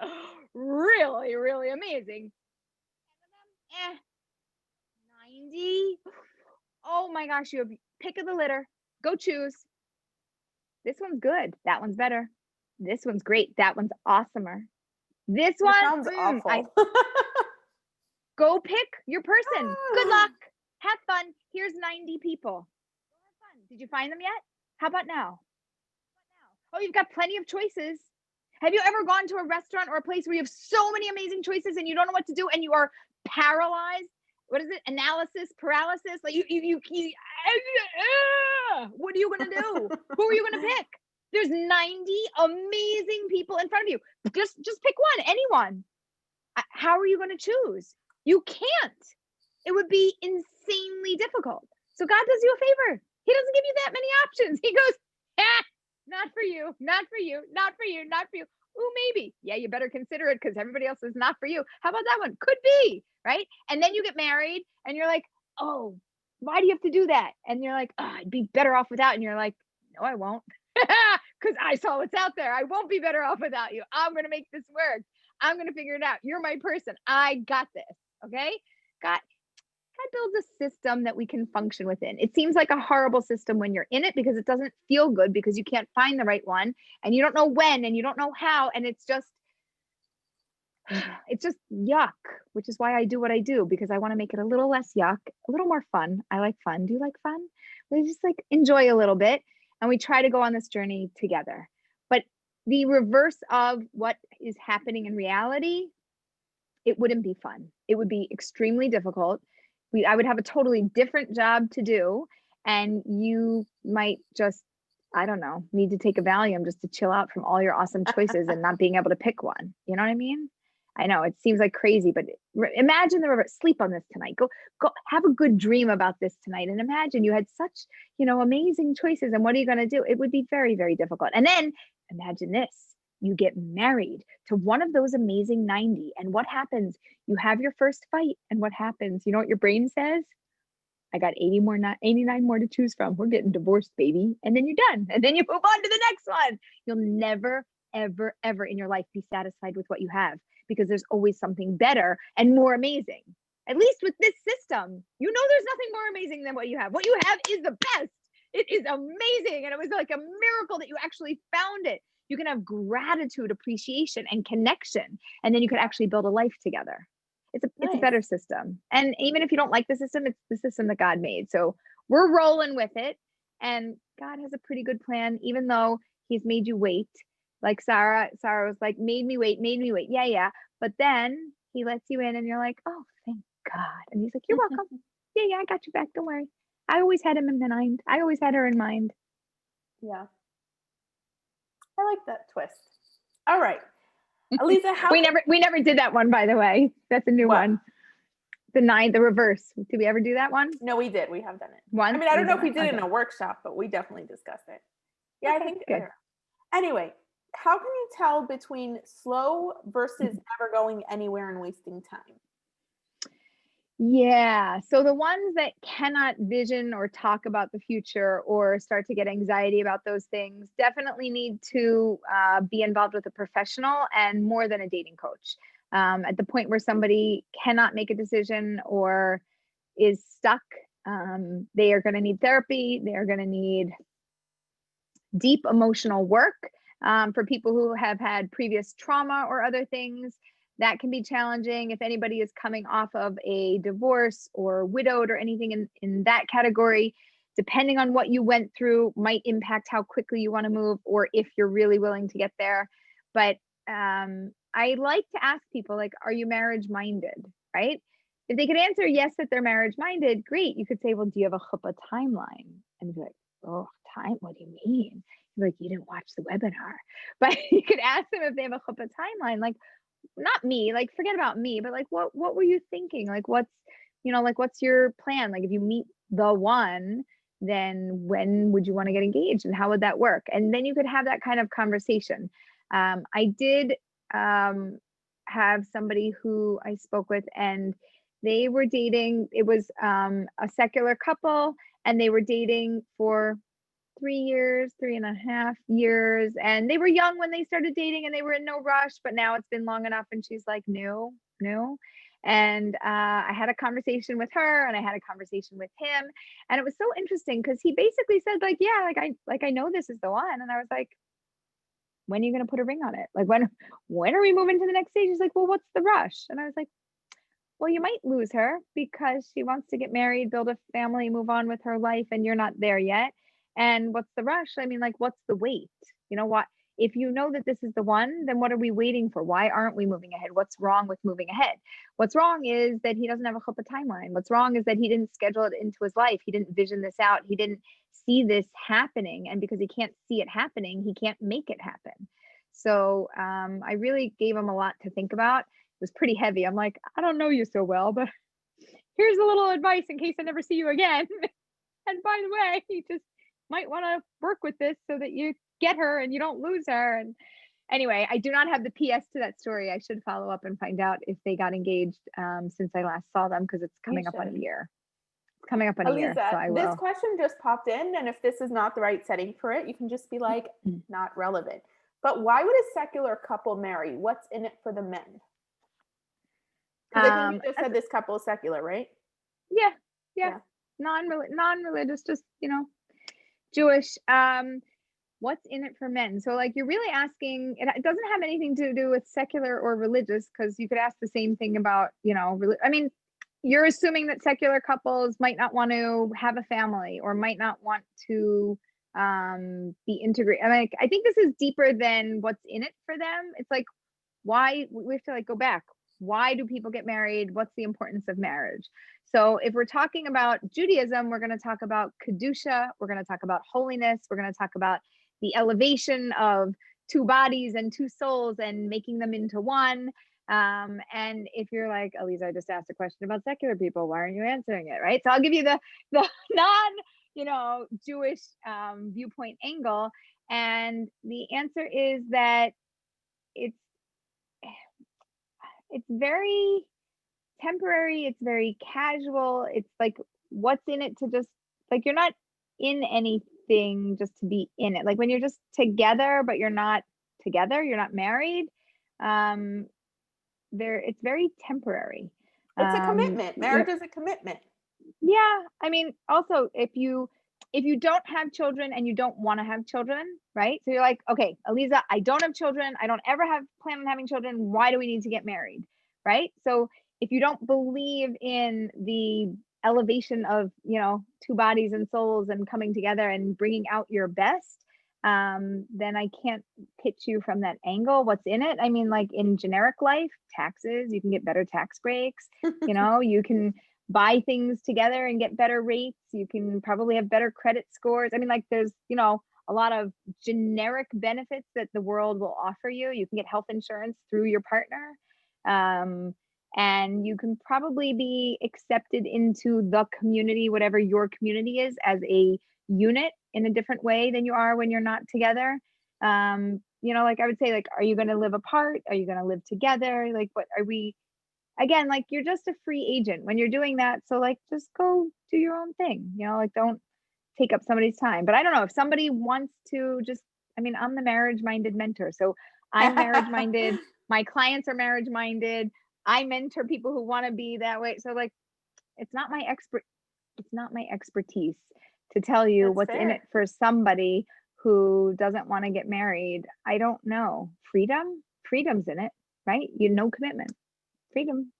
really, really amazing. Oh my gosh, you have pick of the litter. Go choose. This one's good. That one's better. This one's great. That one's awesomer. This That one, sounds awful. go pick your person. Good luck. Have fun. Here's 90 people. Go have fun. Did you find them yet? How about now? Oh, you've got plenty of choices. Have you ever gone to a restaurant or a place where you have so many amazing choices and you don't know what to do and you are paralyzed? What is it? Analysis paralysis? Like what are you gonna do? Who are you gonna pick? There's 90 amazing people in front of you. Just pick one, anyone. How are you gonna choose? You can't. It would be insanely difficult. So God does you a favor. He doesn't give you that many options. He goes, not for you, not for you, not for you, not for you. Ooh, maybe. Yeah, you better consider it because everybody else is not for you. How about that one? Could be, right? And then you get married and you're like, oh, why do you have to do that? And you're like, oh, I'd be better off without. And you're like, no, I won't. Because I saw what's out there. I won't be better off without you. I'm going to make this work. I'm going to figure it out. You're my person. I got this. Okay? God builds a system that we can function within. It seems like a horrible system when you're in it because it doesn't feel good because you can't find the right one and you don't know when and you don't know how. And it's just yuck, which is why I do what I do, because I want to make it a little less yuck, a little more fun. I like fun. Do you like fun? We just like enjoy a little bit and we try to go on this journey together. But the reverse of what is happening in reality, it wouldn't be fun. It would be extremely difficult. I would have a totally different job to do. And you might just, I don't know, need to take a Valium just to chill out from all your awesome choices and not being able to pick one. You know what I mean? I know it seems like crazy, but imagine the reverse. Sleep on this tonight. Go have a good dream about this tonight. And imagine you had such, amazing choices. And what are you going to do? It would be very, very difficult. And then imagine this. You get married to one of those amazing 90. And what happens? You have your first fight. And what happens? You know what your brain says? I got 89 more to choose from. We're getting divorced, baby. And then you're done. And then you move on to the next one. You'll never, ever, ever in your life be satisfied with what you have because there's always something better and more amazing. At least with this system, there's nothing more amazing than what you have. What you have is the best. It is amazing. And it was like a miracle that you actually found it. You can have gratitude, appreciation, and connection. And then you can actually build a life together. It's a better system. And even if you don't like the system, it's the system that God made. So we're rolling with it. And God has a pretty good plan, even though he's made you wait. Like Sarah was like, made me wait. Yeah. But then he lets you in and you're like, oh, thank God. And he's like, you're welcome. Yeah, I got you back. Don't worry. I always had him in mind. I always had her in mind. Yeah. I like that twist. All right. Aleeza, we never did that one, by the way. That's a new one. The reverse. Did we ever do that one? No, we did. We have done it. Once? I mean, I don't know if we did it in a workshop, but we definitely discussed it. Yeah, okay, I think good. Anyway, how can you tell between slow versus never going anywhere and wasting time? Yeah. So the ones that cannot vision or talk about the future or start to get anxiety about those things definitely need to be involved with a professional and more than a dating coach. At the point where somebody cannot make a decision or is stuck, they are going to need therapy. They are going to need deep emotional work. For people who have had previous trauma or other things, that can be challenging. If anybody is coming off of a divorce or widowed or anything in that category, depending on what you went through, might impact how quickly you want to move or if you're really willing to get there. But I like to ask people, like, are you marriage minded, right? If they could answer yes, that they're marriage minded, great. You could say, well, do you have a chuppah timeline? And be like, oh, time? What do you mean? Like, you didn't watch the webinar. But you could ask them if they have a chuppah timeline, like, not me, like, forget about me, but like, what were you thinking? Like, what's your plan? Like, if you meet the one, then when would you want to get engaged and how would that work? And then you could have that kind of conversation. I did have somebody who I spoke with and they were dating. It was a secular couple and they were dating for 3.5 years. And they were young when they started dating and they were in no rush, but now it's been long enough. And she's like, no. And I had a conversation with her and I had a conversation with him. And it was so interesting because he basically said, like, yeah, I know this is the one. And I was like, when are you going to put a ring on it? Like, when are we moving to the next stage? He's like, well, what's the rush? And I was like, well, you might lose her because she wants to get married, build a family, move on with her life, and you're not there yet. And what's the rush? I mean, like, what's the wait? You know what? If you know that this is the one, then what are we waiting for? Why aren't we moving ahead? What's wrong with moving ahead? What's wrong is that he doesn't have a chuppah timeline. What's wrong is that he didn't schedule it into his life. He didn't vision this out. He didn't see this happening. And because he can't see it happening, he can't make it happen. So I really gave him a lot to think about. It was pretty heavy. I'm like, I don't know you so well, but here's a little advice in case I never see you again. And by the way, you just might want to work with this so that you get her and you don't lose her. And anyway, I do not have the PS to that story. I should follow up and find out if they got engaged since I last saw them, because it's coming up on a year. It's coming up on a year, so I will. This question just popped in, and if this is not the right setting for it, you can just be like, not relevant. But why would a secular couple marry? What's in it for the men? Because I think you just said this couple is secular, right? Yeah. Non-religious, just, Jewish. What's in it for men? So like, you're really asking, it doesn't have anything to do with secular or religious, because you could ask the same thing about, I mean, you're assuming that secular couples might not want to have a family or might not want to be integrated. I mean, I think this is deeper than what's in it for them. It's like, why we have to like go back. Why do people get married? What's the importance of marriage? So if we're talking about Judaism, we're going to talk about Kedusha. We're going to talk about holiness. We're going to talk about the elevation of two bodies and two souls and making them into one. And if you're like, Aleeza, I just asked a question about secular people, why aren't you answering it? Right. So I'll give you the non, Jewish viewpoint angle. And the answer is that it's very temporary. It's very casual. It's like, what's in it to just like, you're not in anything just to be in it. Like when you're just together, but you're not together, you're not married. It's very temporary. It's a commitment. Marriage is a commitment. Yeah. I mean, also if you don't have children and you don't want to have children, right? So you're like, okay, Aleeza, I don't have children. I don't ever plan on having children. Why do we need to get married? Right? So if you don't believe in the elevation of, two bodies and souls and coming together and bringing out your best, then I can't pitch you from that angle. What's in it? I mean, like in generic life, taxes, you can get better tax breaks. You can buy things together and get better rates. You can probably have better credit scores. I mean, like there's, a lot of generic benefits that the world will offer you. You can get health insurance through your partner. And you can probably be accepted into the community, whatever your community is, as a unit in a different way than you are when you're not together. Like I would say, like, are you going to live apart? Are you going to live together? Like, what are we? Again, like you're just a free agent when you're doing that. So like, just go do your own thing, like don't take up somebody's time. But I don't know if somebody wants to I'm the marriage minded mentor. So I'm marriage minded. My clients are marriage minded. I mentor people who want to be that way. So like, it's not my expertise to tell you what's in it for somebody who doesn't want to get married. I don't know. Freedom's in it, right? Commitment. Freedom.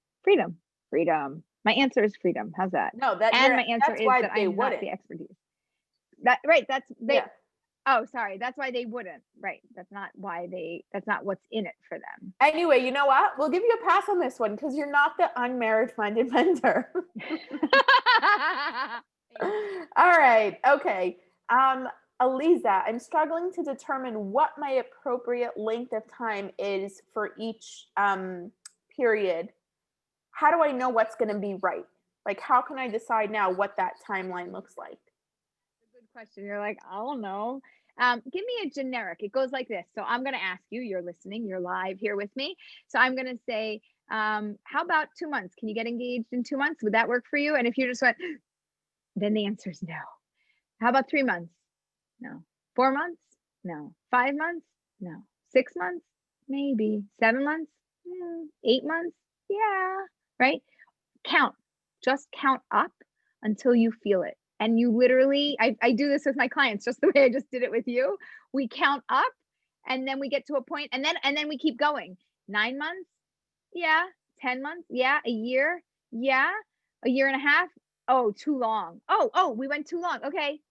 My answer is freedom. How's that? No, my answer is that I'm not the expertise. Oh, sorry. That's why they wouldn't. Right. That's not what's in it for them. Anyway, you know what? We'll give you a pass on this one because you're not the unmarriage-minded mentor. All right. Okay. Aleeza, I'm struggling to determine what my appropriate length of time is for each period. How do I know what's going to be right? Like, how can I decide now what that timeline looks like? Good question. You're like, I don't know. Give me a generic. It goes like this. So I'm going to ask you, you're listening, you're live here with me. So I'm going to say, how about 2 months? Can you get engaged in 2 months? Would that work for you? And if you just went, then the answer is no. How about 3 months? No. 4 months? No. 5 months? No. 6 months? Maybe. 7 months? 8 months? Yeah. right? Just count up until you feel it. And you literally, I do this with my clients just the way I just did it with you. We count up and then we get to a point and then we keep going. 9 months? Yeah. 10 months? Yeah. A year? Yeah. A year and a half? Oh, too long. Oh, we went too long. Okay.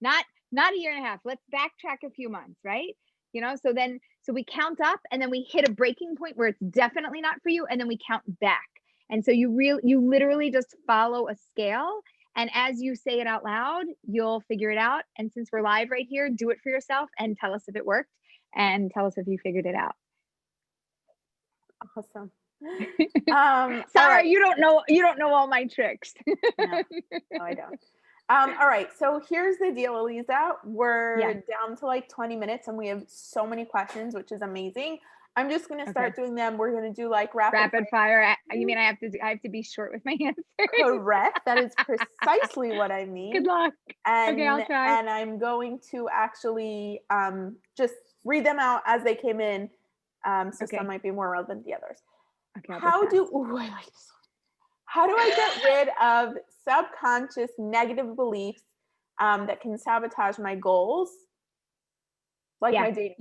Not a year and a half. Let's backtrack a few months, right? So we count up and then we hit a breaking point where it's definitely not for you. And then we count back. And so you literally just follow a scale. And as you say it out loud, you'll figure it out. And since we're live right here, do it for yourself and tell us if it worked and tell us if you figured it out. Awesome. Sorry, right. You don't know all my tricks. No, I don't. All right. So here's the deal, Aleeza. We're down to like 20 minutes and we have so many questions, which is amazing. I'm just going to start doing them. We're going to do like rapid fire. You mean I have to be short with my answers? Correct. That is precisely what I mean. Good luck. And, okay, I'll try. And I'm going to actually just read them out as they came in. So some might be more relevant than the others. Okay, I like this one. How do I get rid of subconscious negative beliefs that can sabotage my goals? Like my dating.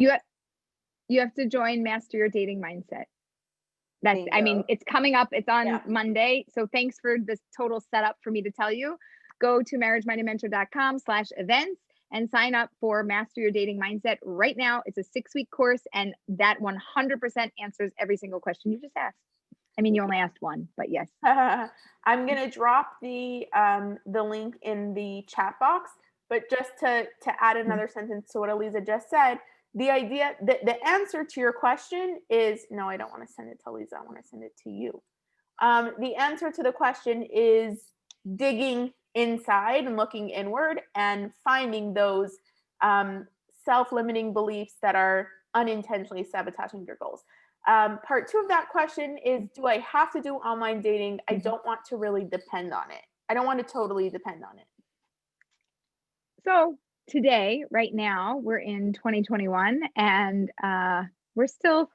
You have to join Master Your Dating Mindset. It's coming up. It's on Monday. So thanks for this total setup for me to tell you. Go to marriagemindedmentor.com/events and sign up for Master Your Dating Mindset right now. It's a 6-week course and that 100% answers every single question you just asked. I mean, you only asked one, but yes. I'm going to drop the link in the chat box, but just to add another sentence to what Aleeza just said, the idea, the answer to your question is, no, I don't want to send it to Aleeza. I want to send it to you. The answer to the question is digging inside and looking inward and finding those self-limiting beliefs that are unintentionally sabotaging your goals. Part 2 of that question is, do I have to do online dating? I don't want to really depend on it. I don't want to totally depend on it. So today, right now, we're in 2021 and we're still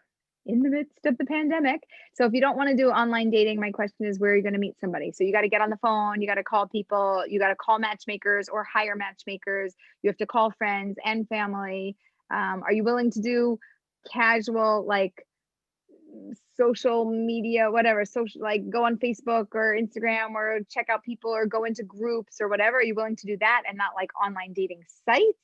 in the midst of the pandemic. So if you don't want to do online dating, my question is, where are you going to meet somebody? So you got to get on the phone, you got to call people, you got to call matchmakers or hire matchmakers. You have to call friends and family. Are you willing to do casual, like social media, whatever, social, like go on Facebook or Instagram or check out people or go into groups or whatever? Are you willing to do that and not like online dating sites?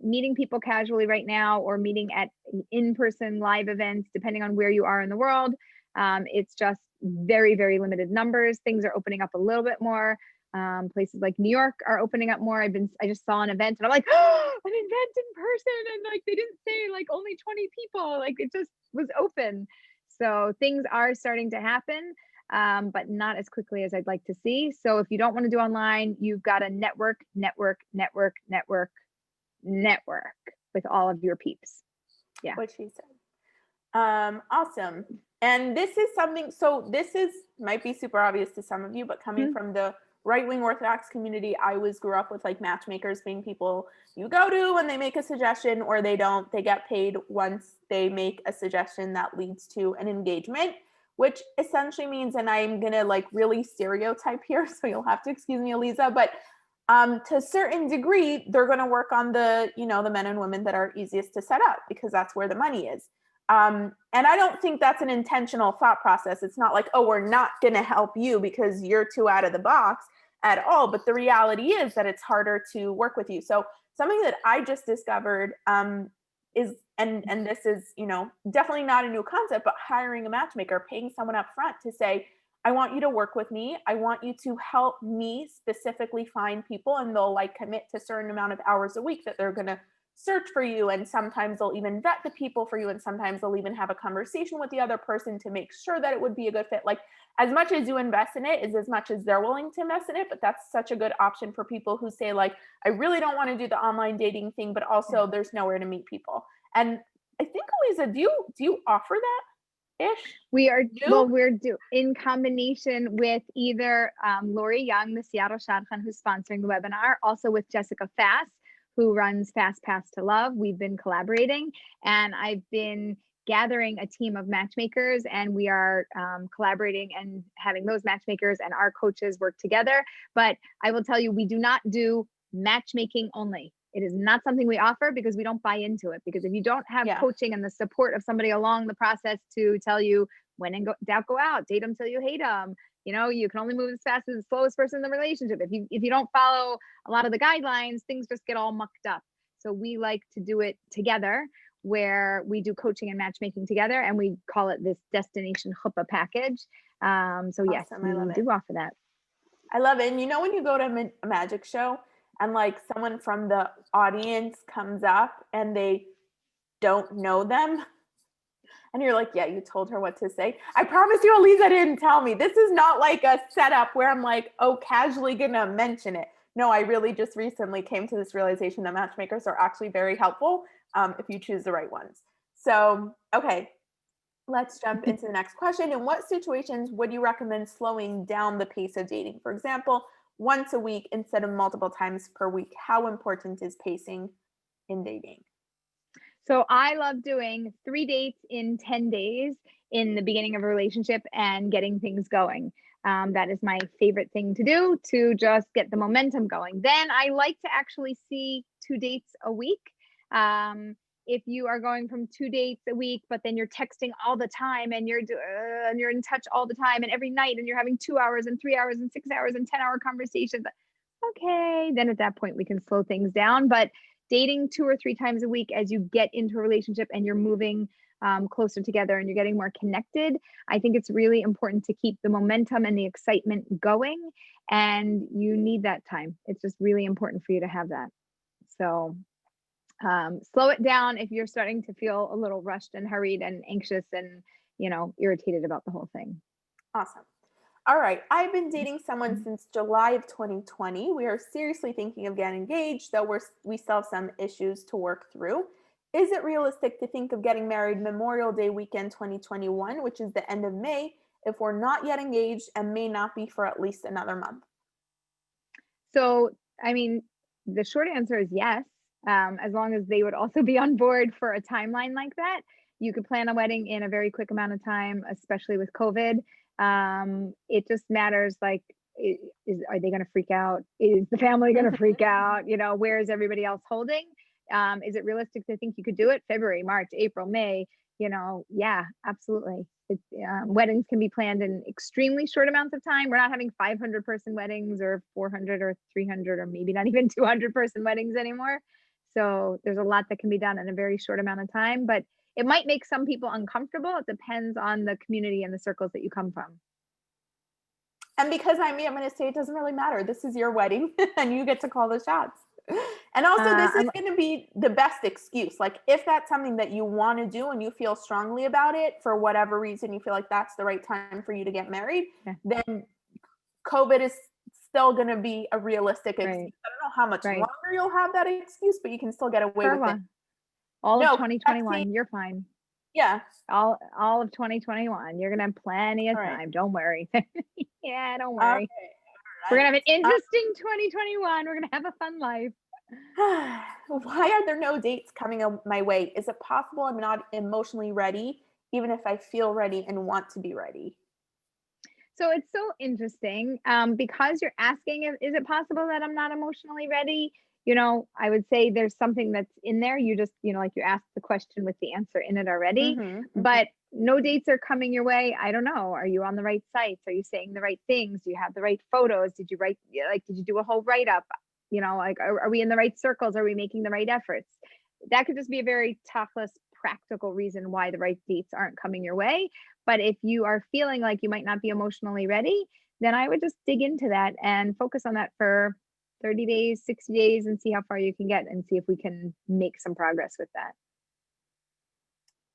Meeting people casually right now or meeting at in-person live events, depending on where you are in the world. It's just very, very limited numbers. Things are opening up a little bit more. Places like New York are opening up more. I just saw an event and I'm like, oh, an event in person. And like, they didn't say like only 20 people, like it just was open. So things are starting to happen, but not as quickly as I'd like to see. So if you don't want to do online, you've got to network with all of your peeps. Yeah. What she said. Awesome. And this is something, so this might be super obvious to some of you, but coming from the right-wing Orthodox community, I grew up with like matchmakers being people you go to when they make a suggestion, or they don't, they get paid once they make a suggestion that leads to an engagement, which essentially means, and I'm going to like really stereotype here, so you'll have to excuse me, Aleeza, but to a certain degree, they're going to work on the men and women that are easiest to set up because that's where the money is. And I don't think that's an intentional thought process. It's not like, oh, we're not going to help you because you're too out of the box at all. But the reality is that it's harder to work with you. So something that I just discovered is, and this is, definitely not a new concept, but hiring a matchmaker, paying someone up front to say, I want you to work with me. I want you to help me specifically find people, and they'll like commit to a certain amount of hours a week that they're going to search for you. And sometimes they'll even vet the people for you. And sometimes they'll even have a conversation with the other person to make sure that it would be a good fit. Like as much as you invest in it is as much as they're willing to invest in it. But that's such a good option for people who say like, I really don't want to do the online dating thing, but also there's nowhere to meet people. And I think, Aleeza, do you offer that ish? We are, well, we're in combination with either Lori Young, the Seattle Shadchan, who's sponsoring the webinar, also with Jessica Fass, who runs Fast Pass to Love. We've been collaborating, and I've been gathering a team of matchmakers, and we are collaborating and having those matchmakers and our coaches work together. But I will tell you, we do not do matchmaking only. It is not something we offer because we don't buy into it. Because if you don't have coaching and the support of somebody along the process to tell you when and go out, date them till you hate them. You know, you can only move as fast as the slowest person in the relationship. If you don't follow a lot of the guidelines, things just get all mucked up. So we like to do it together, where we do coaching and matchmaking together, and we call it this Destination Chuppah package. So yes, we do offer that. I love it. And you know, when you go to a magic show and like someone from the audience comes up and they don't know them, and you're like, yeah, you told her what to say. I promise you, Aleeza didn't tell me. This is not like a setup where I'm like, oh, casually gonna mention it. No, I really just recently came to this realization that matchmakers are actually very helpful if you choose the right ones. So, okay, let's jump into the next question. In what situations would you recommend slowing down the pace of dating? For example, once a week instead of multiple times per week. How important is pacing in dating? So I love doing 3 dates in 10 days in the beginning of a relationship and getting things going. That is my favorite thing to do, to just get the momentum going. Then I like to actually see 2 dates a week. If you are going from 2 dates a week, but then you're texting all the time and you're in touch all the time and every night, and you're having 2 hours and 3 hours and 6 hours and 10-hour conversations, okay, then at that point we can slow things down. But dating 2 or 3 times a week as you get into a relationship and you're moving closer together and you're getting more connected, I think it's really important to keep the momentum and the excitement going, and you need that time. It's just really important for you to have that. So slow it down if you're starting to feel a little rushed and hurried and anxious and, irritated about the whole thing. Awesome. All right. I've been dating someone since July of 2020. We are seriously thinking of getting engaged, though we still have some issues to work through. Is it realistic to think of getting married Memorial Day weekend 2021, which is the end of May, if we're not yet engaged and may not be for at least another month? So, I mean, the short answer is yes. As long as they would also be on board for a timeline like that. You could plan a wedding in a very quick amount of time, especially with COVID. It just matters, like, are they going to freak out? Is the family going to freak out? Where is everybody else holding? Is it realistic to think you could do it February, March, April, May? Yeah, absolutely. Weddings can be planned in extremely short amounts of time. We're not having 500 person weddings or 400 or 300 or maybe not even 200 person weddings anymore. So there's a lot that can be done in a very short amount of time, but it might make some people uncomfortable. It depends on the community and the circles that you come from. And because I'm going to say it doesn't really matter. This is your wedding and you get to call the shots. And also this is going to be the best excuse. Like, if that's something that you want to do and you feel strongly about it, for whatever reason, you feel like that's the right time for you to get married, then COVID is still going to be a realistic excuse. I don't know how much longer you'll have that excuse, but you can still get away with it. All of 2021, you're fine. Yeah. All of 2021, you're gonna have plenty of time. Don't worry. Yeah, don't worry. We're gonna have an interesting 2021. We're gonna have a fun life. Why are there no dates coming my way? Is it possible I'm not emotionally ready, even if I feel ready and want to be ready? So it's so interesting because you're asking, is it possible that I'm not emotionally ready? I would say there's something that's in there. You just, like, you asked the question with the answer in it already, but no dates are coming your way. I don't know. Are you on the right sites? Are you saying the right things? Do you have the right photos? Did you do a whole write-up? Are we in the right circles? Are we making the right efforts? That could just be a very tactless, practical reason why the right dates aren't coming your way. But if you are feeling like you might not be emotionally ready, then I would just dig into that and focus on that for 30 days, 60 days, and see how far you can get and see if we can make some progress with that.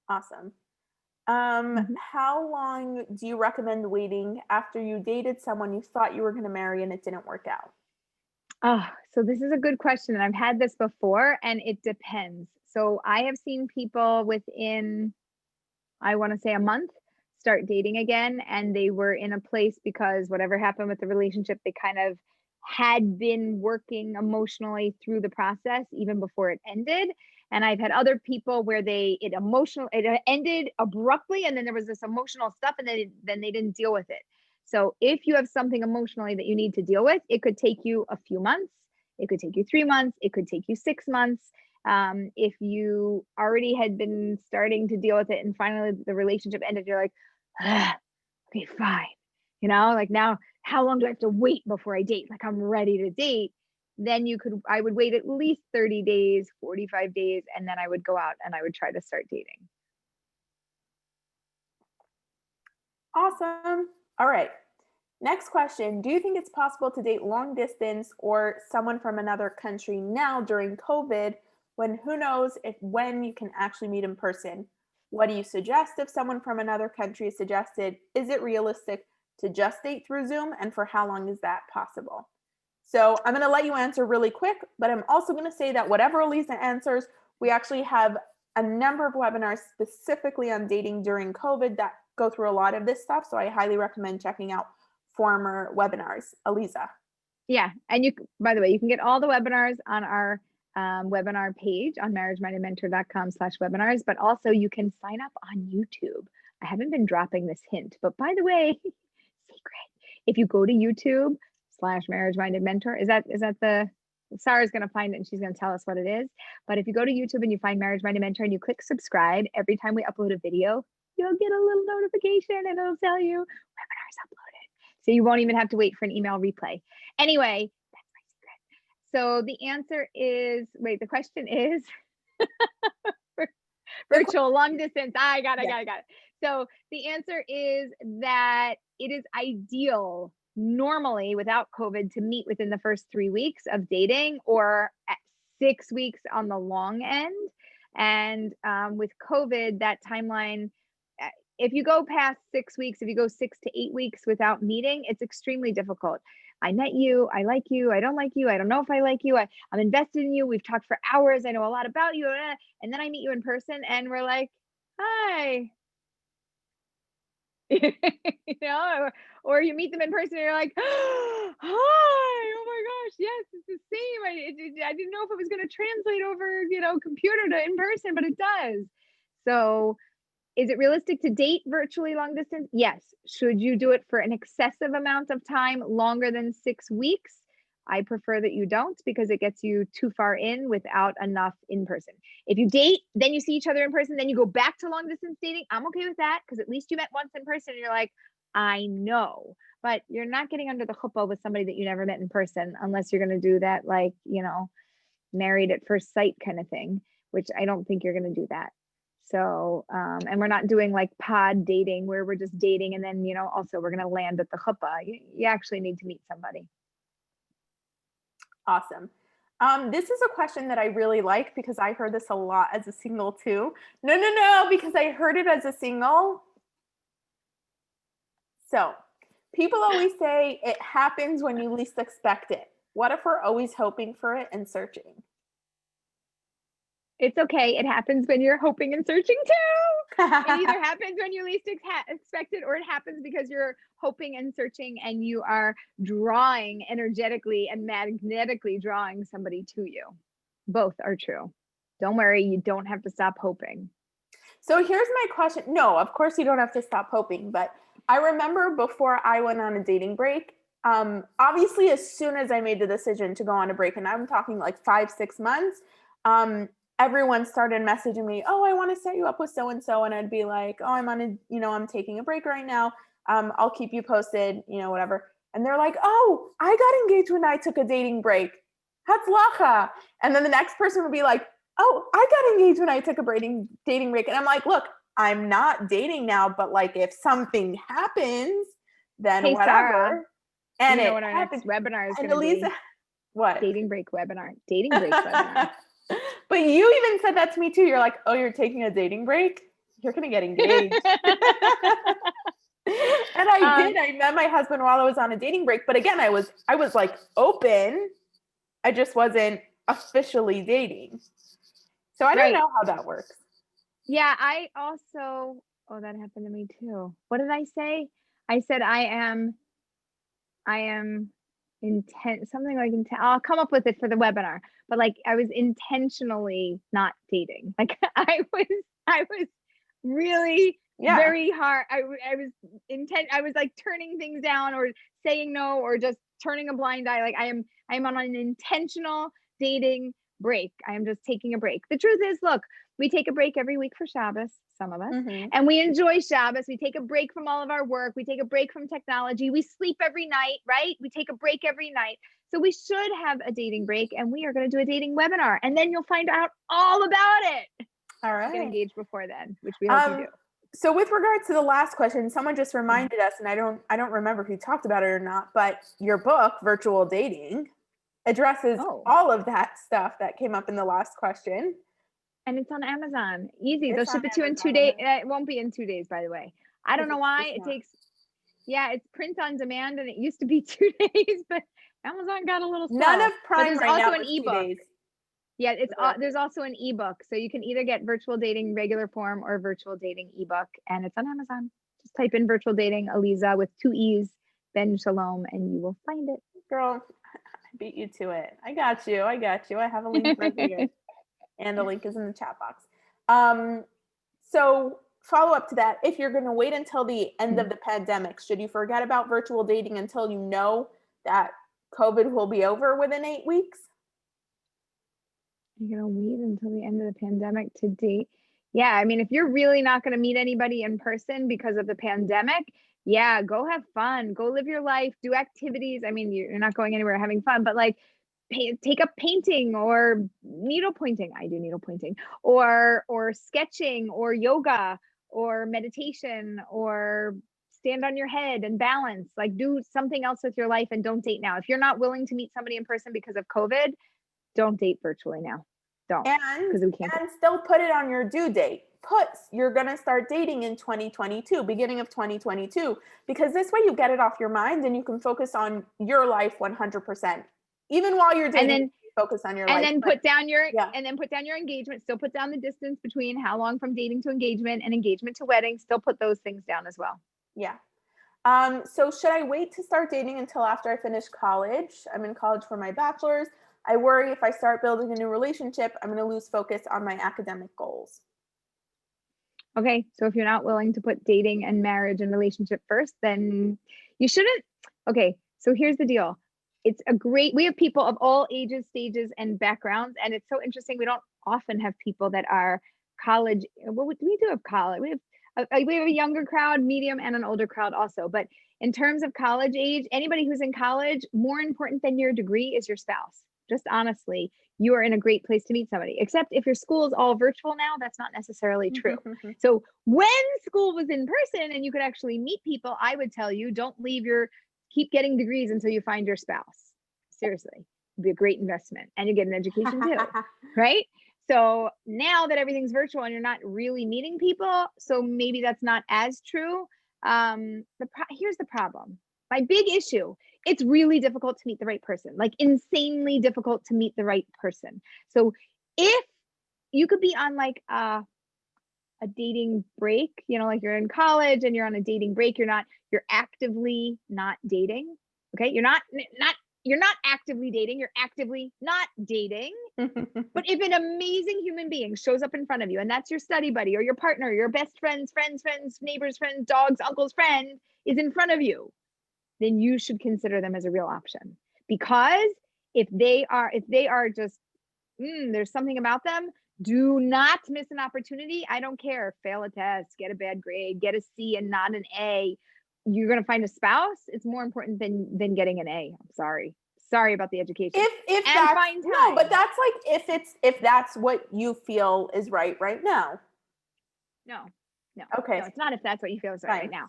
Awesome. How long do you recommend waiting after you dated someone you thought you were going to marry and it didn't work out? Oh, so this is a good question. And I've had this before, and it depends. So I have seen people within, I want to say, a month start dating again, and they were in a place because whatever happened with the relationship, they kind of had been working emotionally through the process even before it ended. And I've had other people where it ended abruptly, and then there was this emotional stuff, and then they didn't deal with it. So if you have something emotionally that you need to deal with, it could take you a few months, it could take you 3 months, it could take you 6 months. If you already had been starting to deal with it and finally the relationship ended, you're like, okay, fine. Like, now how long do I have to wait before I date? Like, I'm ready to date. Then I would wait at least 30 days, 45 days, and then I would go out and I would try to start dating. Awesome. All right. Next question. Do you think it's possible to date long distance or someone from another country now during COVID, when who knows when you can actually meet in person? What do you suggest if someone from another country is suggested? Is it realistic to just date through Zoom, and for how long is that possible? So I'm going to let you answer really quick, but I'm also going to say that whatever Aleeza answers, we actually have a number of webinars specifically on dating during COVID that go through a lot of this stuff. So I highly recommend checking out former webinars. Aleeza. Yeah. And by the way, you can get all the webinars on our webinar page on marriagemindedmentor.com/webinars, but also you can sign up on YouTube. I haven't been dropping this hint, but by the way, secret, if you go to YouTube/marriage-minded-mentor, is that Sarah's going to find it and she's going to tell us what it is. But if you go to YouTube and you find Marriage Minded Mentor and you click subscribe, every time we upload a video, you'll get a little notification and it'll tell you webinars uploaded. So you won't even have to wait for an email replay. Anyway, that's my secret. So the answer is, the question is virtual long distance. I got it. So the answer is that it is ideal normally without COVID to meet within the first 3 weeks of dating, or at 6 weeks on the long end. And with COVID, that timeline, if you go past 6 weeks, if you go 6 to 8 weeks without meeting, it's extremely difficult. I met you, I like you, I don't like you, I don't know if I like you, I'm invested in you, we've talked for hours, I know a lot about you, and then I meet you in person and we're like, hi. Or you meet them in person and you're like, hi, oh my gosh, yes, it's the same. I didn't know if it was going to translate over, computer to in person, but it does. So is it realistic to date virtually long distance? Yes. Should you do it for an excessive amount of time, longer than 6 weeks? I prefer that you don't, because it gets you too far in without enough in person. If you date, then you see each other in person, then you go back to long distance dating, I'm okay with that, because at least you met once in person and you're like, I know. But you're not getting under the chuppah with somebody that you never met in person, unless you're going to do that, like, married at first sight kind of thing, which I don't think you're going to do that. So, and we're not doing like pod dating where we're just dating and then, also we're going to land at the chuppah. You actually need to meet somebody. Awesome. This is a question that I really like, because I heard this a lot as a single too. No, because I heard it as a single. So people always say it happens when you least expect it. What if we're always hoping for it and searching? It's okay. It happens when you're hoping and searching too. It either happens when you least expect it, or it happens because you're hoping and searching and you are drawing energetically and magnetically drawing somebody to you. Both are true. Don't worry. You don't have to stop hoping. So here's my question. No, of course you don't have to stop hoping. But I remember before I went on a dating break, obviously as soon as I made the decision to go on a break, and I'm talking like 5-6 months, everyone started messaging me, oh, I want to set you up with so-and-so. And I'd be like, oh, I'm taking a break right now. I'll keep you posted, whatever. And they're like, oh, I got engaged when I took a dating break. Hatzlacha. And then the next person would be like, oh, I got engaged when I took a dating break. And I'm like, look, I'm not dating now, but like if something happens, then hey, whatever. Sarah, and you know what our next webinar is going to be? What? Dating break webinar. Dating break webinar. But you even said that to me too. You're like, oh, you're taking a dating break? You're going to get engaged. And I did. I met my husband while I was on a dating break. But again, I was like open. I just wasn't officially dating. So I don't know how that works. Yeah, I also, that happened to me too. What did I say? I said, I am something like I'll come up with it for the webinar, but like I was intentionally not dating. Like I was really very hard. I was like turning things down or saying no or just turning a blind eye. Like I am on an intentional dating break. I am just taking a break. The truth is, look, we take a break every week for Shabbos, some of us, and we enjoy Shabbos. We take a break from all of our work. We take a break from technology. We sleep every night, right? We take a break every night. So we should have a dating break, and we are going to do a dating webinar, and then you'll find out all about it. All right. Get engaged before then, which we hope you do. So with regards to the last question, someone just reminded us, and I don't remember who talked about it or not, but your book, Virtual Dating, addresses all of that stuff that came up in the last question. And it's on Amazon. Easy. They'll ship it to you in 2 days. It won't be in 2 days, by the way. I don't know why it takes. Yeah, it's print on demand, and it used to be 2 days, but Amazon got a little slow. None of Prime there's right also now an ebook. Yeah, there's also an ebook, so you can either get Virtual Dating regular form or Virtual Dating ebook, and it's on Amazon. Just type in Virtual Dating Aleeza with 2 E's Ben Shalom, and you will find it. Girl, I beat you to it. I got you. I have a link right here. And the link is in the chat box. So follow up to that, if you're going to wait until the end of the pandemic, should you forget about virtual dating until you know that COVID will be over within 8 weeks? You're going to wait until the end of the pandemic to date? Yeah, I mean, if you're really not going to meet anybody in person because of the pandemic, yeah, go have fun, go live your life, do activities. I mean, you're not going anywhere having fun, but like take up painting or needle pointing. I do needle pointing or sketching or yoga or meditation or stand on your head and balance. Like do something else with your life and don't date now. If you're not willing to meet somebody in person because of COVID, don't date virtually now. Don't. And still put it on your due date. You're going to start dating in 2022, beginning of 2022, because this way you get it off your mind and you can focus on your life 100%. Even while you're dating, and then focus on your life. And then put down your engagement. Still put down the distance between how long from dating to engagement and engagement to wedding. Still put those things down as well. Yeah. So should I wait to start dating until after I finish college? I'm in college for my bachelor's. I worry if I start building a new relationship, I'm going to lose focus on my academic goals. Okay. So if you're not willing to put dating and marriage and relationship first, then you shouldn't. Okay. So here's the deal. We have people of all ages, stages, and backgrounds. And it's so interesting. We don't often have people that are college. Well, we do have college. We have a younger crowd, medium, and an older crowd also. But in terms of college age, anybody who's in college, more important than your degree is your spouse. Just honestly, you are in a great place to meet somebody, except if your school is all virtual now, that's not necessarily true. So when school was in person and you could actually meet people, I would tell you, keep getting degrees until you find your spouse. Seriously, it'd be a great investment, and you get an education too, right? So now that everything's virtual and you're not really meeting people, so maybe that's not as true. Here's the problem. My big issue, it's really difficult to meet the right person, like insanely difficult to meet the right person. So if you could be on like a dating break, like you're in college and you're on a dating break, you're actively not dating. Okay. You're not actively dating. You're actively not dating. But if an amazing human being shows up in front of you and that's your study buddy or your partner, your best friends, neighbors, friends, dogs, uncle's friend is in front of you, then you should consider them as a real option. Because if they are just, there's something about them, do not miss an opportunity. I don't care. Fail a test, get a bad grade, get a C and not an A. You're going to find a spouse. It's more important than getting an A. I'm sorry about the education. But that's like if that's what you feel is right now. No. Okay. No, it's not if that's what you feel is right now.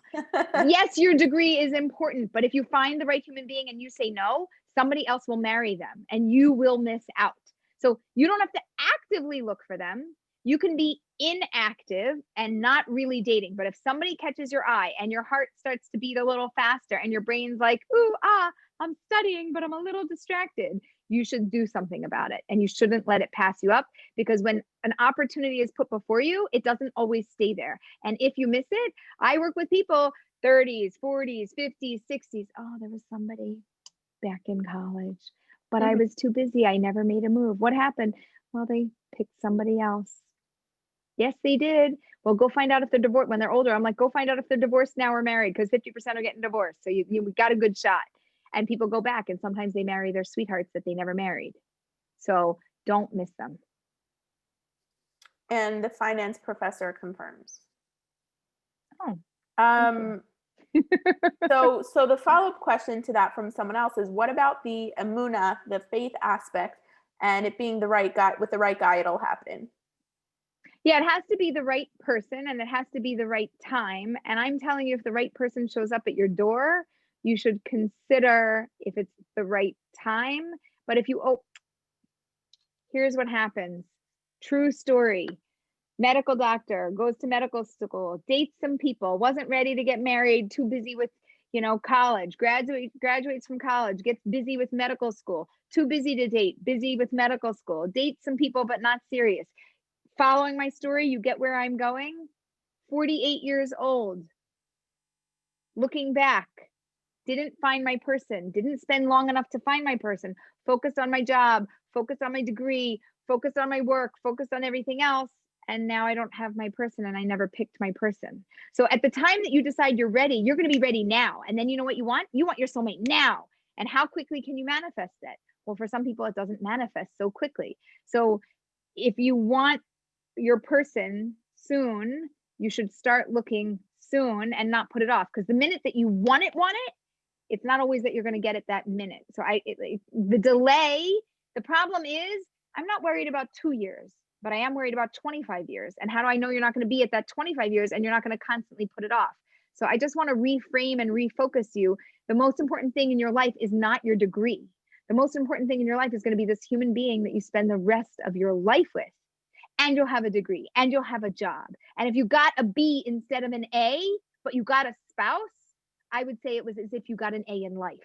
Yes, your degree is important, but if you find the right human being and you say no, somebody else will marry them and you will miss out. So you don't have to actively look for them. You can be inactive and not really dating. But if somebody catches your eye and your heart starts to beat a little faster and your brain's like, I'm studying, but I'm a little distracted, you should do something about it. And you shouldn't let it pass you up, because when an opportunity is put before you, it doesn't always stay there. And if you miss it, I work with people 30s, 40s, 50s, 60s. Oh, there was somebody. back in college, but I was too busy. I never made a move. What happened? Well, they picked somebody else. Yes, they did. Well, go find out if they're divorced when they're older. I'm like, go find out if they're divorced now or married, because 50% are getting divorced. So you got a good shot. And people go back and sometimes they marry their sweethearts that they never married. So don't miss them. And the finance professor confirms. Oh. So the follow-up question to that from someone else is, what about the emunah, the faith aspect, and it being the right guy, with the right guy, it'll happen? Yeah, it has to be the right person and it has to be the right time. And I'm telling you, if the right person shows up at your door, you should consider if it's the right time. But if you, here's what happens. True story. Medical doctor, goes to medical school, dates some people, wasn't ready to get married, too busy with, college, graduates from college, gets busy with medical school, too busy to date, busy with medical school, dates some people, but not serious. Following my story, you get where I'm going. 48 years old, looking back, didn't find my person, didn't spend long enough to find my person, focused on my job, focused on my degree, focused on my work, focused on everything else. And now I don't have my person and I never picked my person. So at the time that you decide you're ready, you're going to be ready now. And then you know what you want? You want your soulmate now. And how quickly can you manifest it? Well, for some people, it doesn't manifest so quickly. So if you want your person soon, you should start looking soon and not put it off, because the minute that you want it, it's not always that you're going to get it that minute. So the delay, the problem is I'm not worried about 2 years, but I am worried about 25 years. And how do I know you're not going to be at that 25 years and you're not going to constantly put it off? So I just want to reframe and refocus you. The most important thing in your life is not your degree. The most important thing in your life is going to be this human being that you spend the rest of your life with. And you'll have a degree and you'll have a job. And if you got a B instead of an A, but you got a spouse, I would say it was as if you got an A in life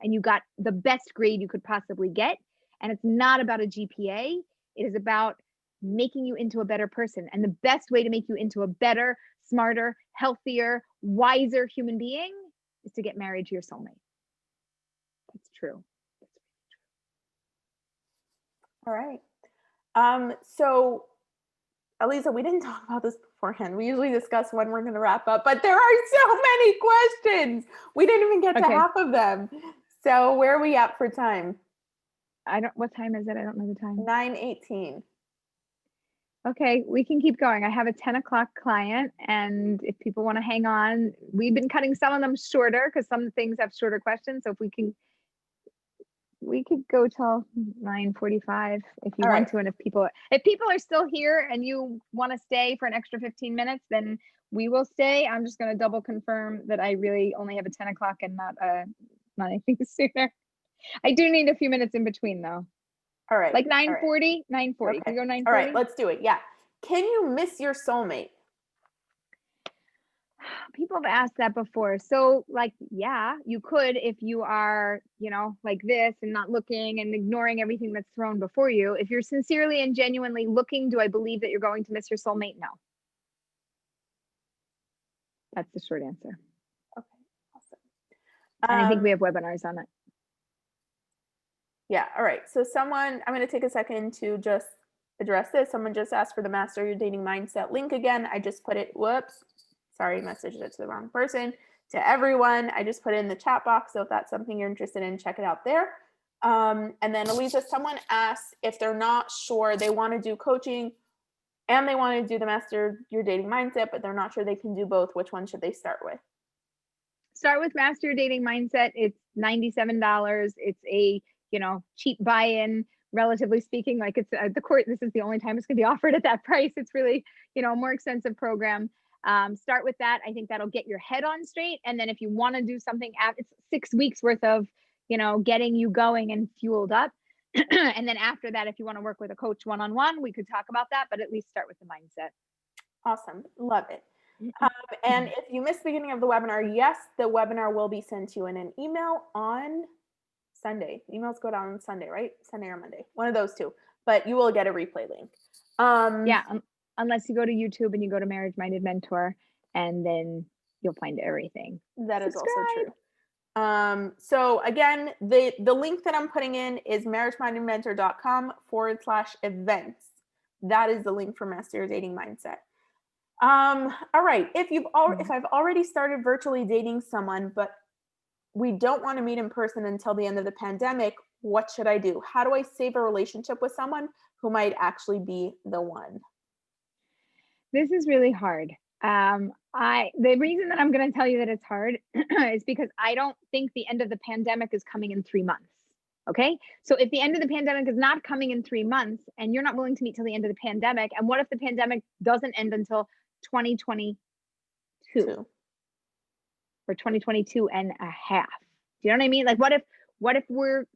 and you got the best grade you could possibly get. And it's not about a GPA. It is about making you into a better person. And the best way to make you into a better, smarter, healthier, wiser human being is to get married to your soulmate. That's true. All right. So Aleeza, we didn't talk about this beforehand. We usually discuss when we're going to wrap up, but there are so many questions. We didn't even get to half of them. So where are we at for time? What time is it? I don't know the time. 9:18. Okay, we can keep going. I have a 10 o'clock client, and if people want to hang on, we've been cutting some of them shorter because some things have shorter questions. So if we could go till 9:45 if you want to. And if people are still here and you want to stay for an extra 15 minutes, then we will stay. I'm just going to double confirm that I really only have a 10 o'clock and not anything sooner. I do need a few minutes in between though. All right. Like 9:40, 9:40. Okay. Can we go 9:40? All right, let's do it. Yeah. Can you miss your soulmate? People have asked that before. So yeah, you could if you are, like this and not looking and ignoring everything that's thrown before you. If you're sincerely and genuinely looking, do I believe that you're going to miss your soulmate? No. That's the short answer. Okay, awesome. And I think we have webinars on it. Yeah, all right. So I'm going to take a second to just address this. Someone just asked for the Master Your Dating Mindset link again. I just put it, sorry, messaged it to the wrong person. To everyone, I just put it in the chat box. So if that's something you're interested in, check it out there. And then Aleeza, someone asked if they're not sure, they want to do coaching and they want to do the Master Your Dating Mindset, but they're not sure they can do both. Which one should they start with? Start with Master Your Dating Mindset. It's $97. It's a, cheap buy-in, relatively speaking. Like it's the court. This is the only time it's going to be offered at that price. It's really, a more expensive program. Start with that. I think that'll get your head on straight. And then if you want to do something, it's 6 weeks worth of, getting you going and fueled up. And then after that, if you want to work with a coach one-on-one, we could talk about that, but at least start with the mindset. Awesome. Love it. And if you missed the beginning of the webinar, yes, the webinar will be sent to you in an email on Sunday. Emails go down on Sunday, right? Sunday or Monday, one of those two, but you will get a replay link. Unless you go to YouTube and you go to Marriage Minded Mentor, and then you'll find everything. That is also true. So again, the link that I'm putting in is marriagemindedmentor.com/events. That is the link for Master Your Dating Mindset. All right. If I've already started virtually dating someone, but we don't want to meet in person until the end of the pandemic, what should I do? How do I save a relationship with someone who might actually be the one? This is really hard. The reason that I'm going to tell you that it's hard is because I don't think the end of the pandemic is coming in 3 months. Okay. So if the end of the pandemic is not coming in 3 months and you're not willing to meet till the end of the pandemic, and what if the pandemic doesn't end until 2022 or 22 and a half? Do you know what I mean? Like, what if we're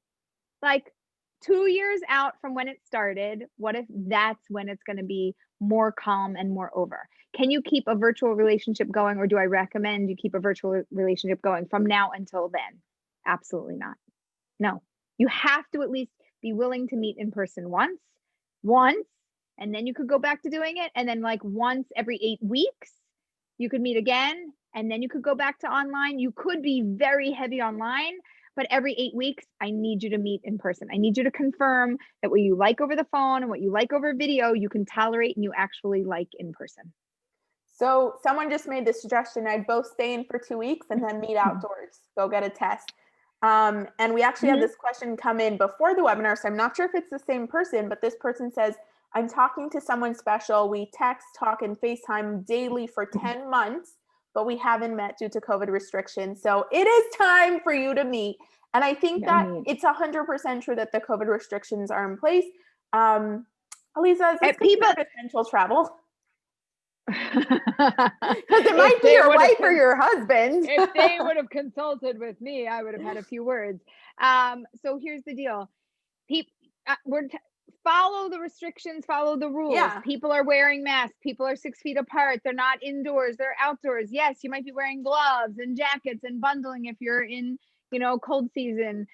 like 2 years out from when it started? What if that's when it's going to be more calm and more over? Can you keep a virtual relationship going, or do I recommend you keep a virtual relationship going from now until then? Absolutely not. No. You have to at least be willing to meet in person once, and then you could go back to doing it. And then like once every 8 weeks, you could meet again, and then you could go back to online. You could be very heavy online, but every 8 weeks, I need you to meet in person. I need you to confirm that what you like over the phone and what you like over video, you can tolerate and you actually like in person. So someone just made the suggestion I'd both stay in for 2 weeks and then meet outdoors, go get a test. And we actually had this question come in before the webinar, so I'm not sure if it's the same person, but this person says, I'm talking to someone special. We text, talk, and FaceTime daily for 10 months, but we haven't met due to COVID restrictions. So it is time for you to meet. And I think that it's 100% true that the COVID restrictions are in place. Aleeza, is this considered essential travel? Because it might be your wife or your husband. If they would have consulted with me, I would have had a few words. So here's the deal. Follow the restrictions, follow the rules. Yeah. People are wearing masks. People are 6 feet apart. They're not indoors. They're outdoors. Yes, you might be wearing gloves and jackets and bundling if you're in, cold season.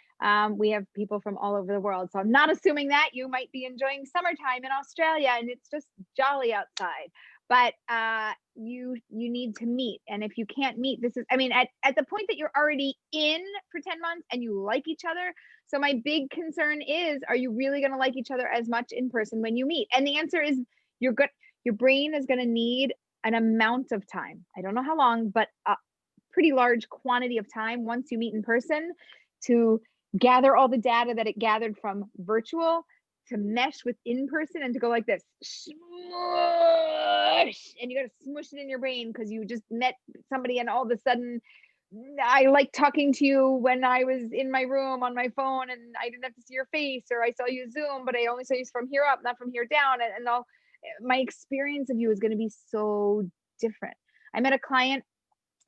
We have people from all over the world. So I'm not assuming that you might be enjoying summertime in Australia and it's just jolly outside. But you need to meet. And if you can't meet, at the point that you're already in for 10 months and you like each other. So my big concern is, are you really going to like each other as much in person when you meet? And the answer is your brain is going to need an amount of time. I don't know how long, but a pretty large quantity of time once you meet in person to gather all the data that it gathered from virtual to mesh with in person and to go like this, smush, and you got to smush it in your brain because you just met somebody and all of a sudden I like talking to you when I was in my room on my phone and I didn't have to see your face, or I saw you Zoom, but I only saw you from here up, not from here down. And all my experience of you is going to be so different. I met a client,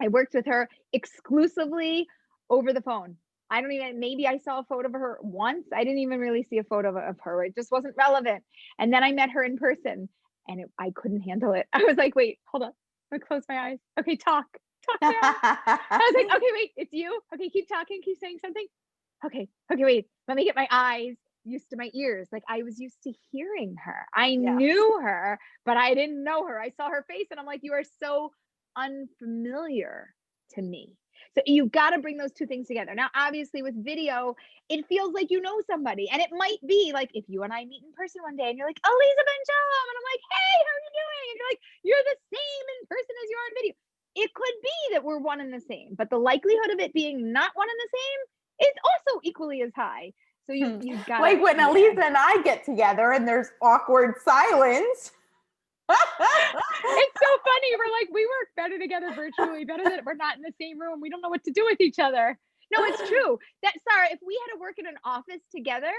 I worked with her exclusively over the phone. Maybe I saw a photo of her once. I didn't even really see a photo of her. It just wasn't relevant. And then I met her in person and I couldn't handle it. I was like, wait, hold on. I'm gonna close my eyes. Okay, talk now. I was like, okay, wait, it's you. Okay, keep talking, keep saying something. Okay, wait, let me get my eyes used to my ears. Like I was used to hearing her. I knew her, but I didn't know her. I saw her face and I'm like, you are so unfamiliar to me. So you've got to bring those two things together. Now, obviously with video, it feels like you know somebody, and it might be like if you and I meet in person one day and you're like, Aleeza Ben Shalom, and I'm like, hey, how are you doing? And you're like, you're the same in person as you are in video. It could be that we're one and the same, but the likelihood of it being not one and the same is also equally as high. So you've got like when Aleeza and I get together and there's awkward silence. It's so funny. We're like, we work better together virtually, better that we're not in the same room. We don't know what to do with each other. No, it's true. Sarah, if we had to work in an office together,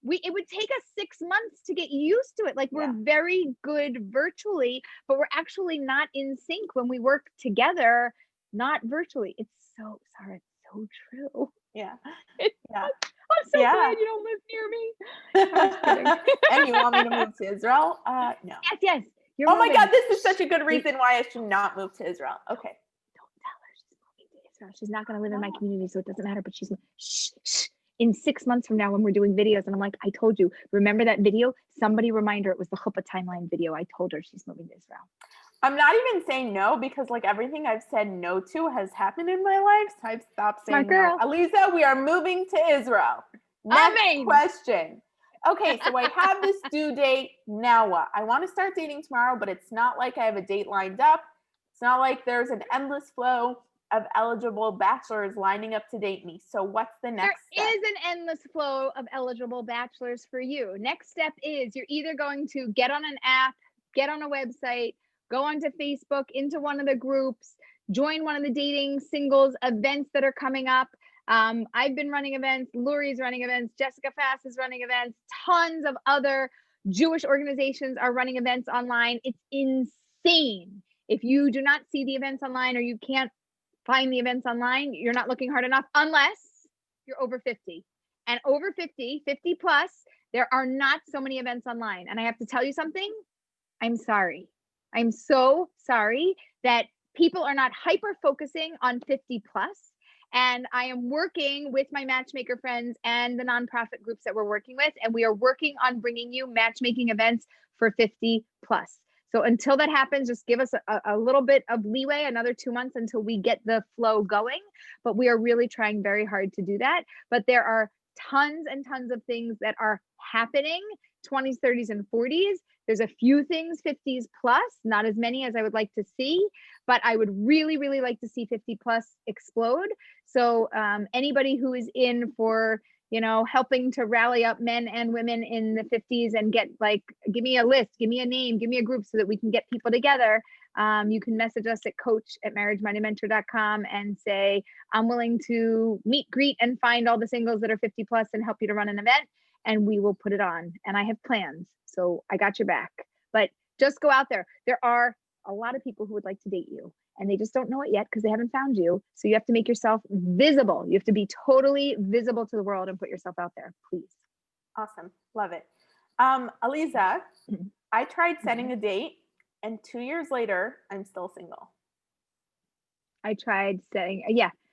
it would take us 6 months to get used to it. Like we're very good virtually, but we're actually not in sync when we work together, not virtually. It's so, Sarah, it's so true. Yeah. I'm so glad you don't live near me. I'm just kidding. And you want me to move to Israel? No. Yes. Oh my God, this is such a good reason why I should not move to Israel. Okay. Don't tell her she's moving to Israel. She's not going to live in my community, so it doesn't matter. But she's in 6 months from now when we're doing videos, and I'm like, I told you, remember that video? Somebody remind her it was the Chuppah timeline video. I told her she's moving to Israel. I'm not even saying no because like everything I've said no to has happened in my life. So I've stopped saying Smart girl. no. Aleeza, we are moving to Israel. Next Amen. question. Okay, so I have this due date. Now what? I want to start dating tomorrow, but it's not like I have a date lined up. It's not like there's an endless flow of eligible bachelors lining up to date me. So what's the next step? There is an endless flow of eligible bachelors for you. Next step is you're either going to get on an app, get on a website, go onto Facebook, into one of the groups, join one of the dating singles events that are coming up. I've been running events, Lori's running events, Jessica Fass is running events, tons of other Jewish organizations are running events online. It's insane. If you do not see the events online or you can't find the events online, you're not looking hard enough unless you're over 50. And over 50 plus, there are not so many events online. And I have to tell you something, I'm sorry. I'm so sorry that people are not hyper focusing on 50 plus. And I am working with my matchmaker friends and the nonprofit groups that we're working with. And we are working on bringing you matchmaking events for 50 plus. So until that happens, just give us a little bit of leeway, another 2 months until we get the flow going. But we are really trying very hard to do that. But there are tons and tons of things that are happening, 20s, 30s, and 40s. There's a few things 50s plus, not as many as I would like to see, but I would really, really like to see 50 plus explode. So anybody who is in for, helping to rally up men and women in the 50s and get give me a list, give me a name, give me a group so that we can get people together. You can message us at coach@marriagemindedmentor.com and say, I'm willing to meet, greet, and find all the singles that are 50 plus and help you to run an event. And we will put it on. And I have plans. So I got your back. But just go out there. There are a lot of people who would like to date you. And they just don't know it yet because they haven't found you. So you have to make yourself visible. You have to be totally visible to the world and put yourself out there, please. Awesome. Love it. Aleeza, I tried setting a date and 2 years later, I'm still single. I tried setting,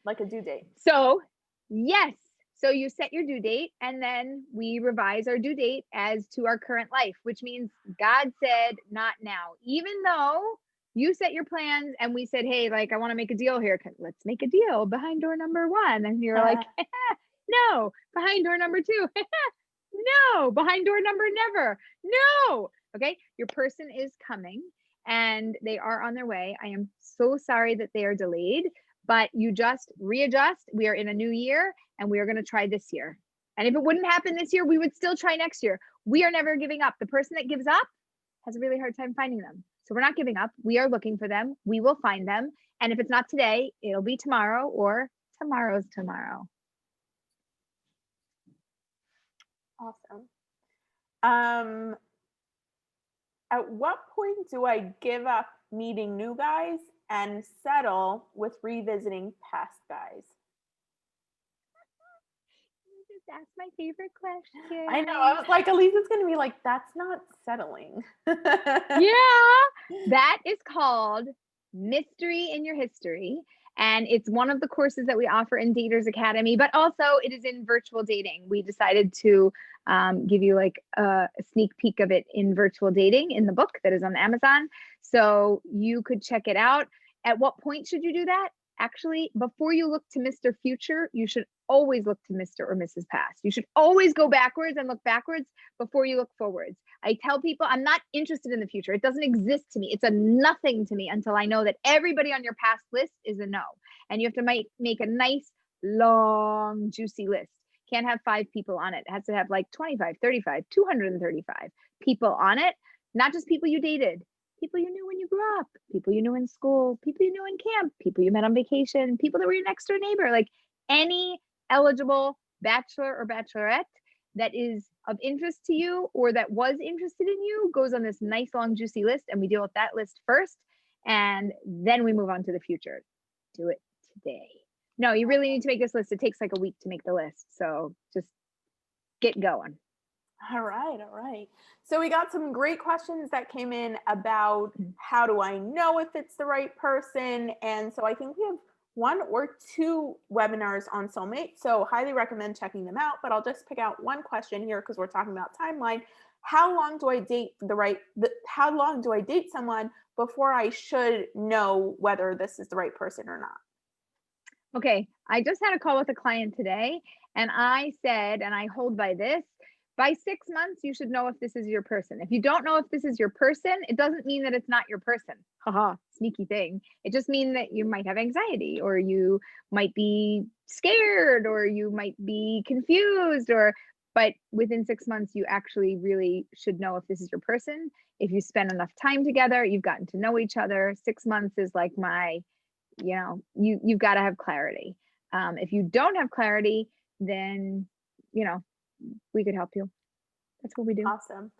like a due date. So yes. So you set your due date and then we revise our due date as to our current life, which means God said, not now, even though you set your plans and we said, hey, I want to make a deal here. Let's make a deal behind door number 1. And you're like, no, behind door number 2. No, behind door number never. No. Okay. Your person is coming and they are on their way. I am so sorry that they are delayed, but you just readjust. We are in a new year and we are going to try this year. And if it wouldn't happen this year, we would still try next year. We are never giving up. The person that gives up has a really hard time finding them. So we're not giving up. We are looking for them. We will find them. And if it's not today, it'll be tomorrow or tomorrow's tomorrow. Awesome. At what point do I give up meeting new guys and settle with revisiting past guys? You just asked my favorite question. I know. I was like, Aleeza's going to be like, that's not settling. Yeah. That is called Mystery in Your History. And it's one of the courses that we offer in Daters Academy, but also it is in virtual dating. We decided to give you a sneak peek of it in virtual dating in the book that is on Amazon. So you could check it out. At what point should you do that? Actually, before you look to Mr. Future, you should always look to Mr. or Mrs. Past. You should always go backwards and look backwards before you look forwards. I tell people I'm not interested in the future. It doesn't exist to me. It's a nothing to me until I know that everybody on your past list is a no. And you have to make a nice, long, juicy list. Can't have 5 people on it. It has to have 25, 35, 235 people on it. Not just people you dated. People you knew when you grew up, people you knew in school, people you knew in camp, people you met on vacation, people that were your next door neighbor, any eligible bachelor or bachelorette that is of interest to you or that was interested in you goes on this nice long juicy list, and we deal with that list first and then we move on to the future. Do it today. No, you really need to make this list. It takes a week to make the list, so just get going. All right. So we got some great questions that came in about how do I know if it's the right person. And so I think we have 1 or 2 webinars on soulmate. So highly recommend checking them out, but I'll just pick out one question here because we're talking about timeline. how long do I date how long do I date someone before I should know whether this is the right person or not? Okay, I just had a call with a client today, and I said, and I hold by this, by 6 months, you should know if this is your person. If you don't know if this is your person, it doesn't mean that it's not your person. Haha, sneaky thing. It just means that you might have anxiety, or you might be scared, or you might be confused, but within 6 months, you actually really should know if this is your person. If you spend enough time together, you've gotten to know each other. 6 months is like you've got to have clarity. If you don't have clarity, then we could help you. That's what we do. Awesome.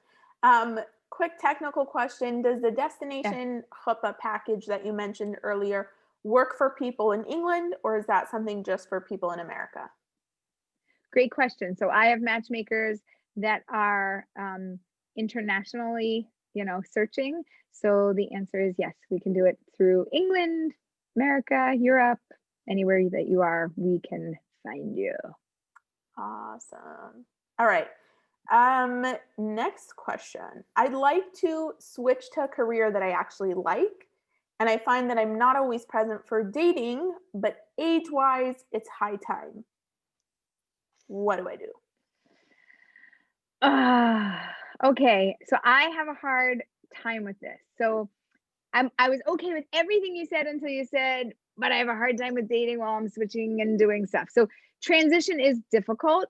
Quick technical question. Does the destination Chuppah package that you mentioned earlier work for people in England, or is that something just for people in America? Great question. So I have matchmakers that are internationally, searching. So the answer is yes, we can do it through England, America, Europe, anywhere that you are, we can find you. Awesome. All right. Next question. I'd like to switch to a career that I actually like, and I find that I'm not always present for dating, but age-wise, it's high time. What do I do? Okay, so I have a hard time with this. So I was okay with everything you said until you said, but I have a hard time with dating while I'm switching and doing stuff. So transition is difficult.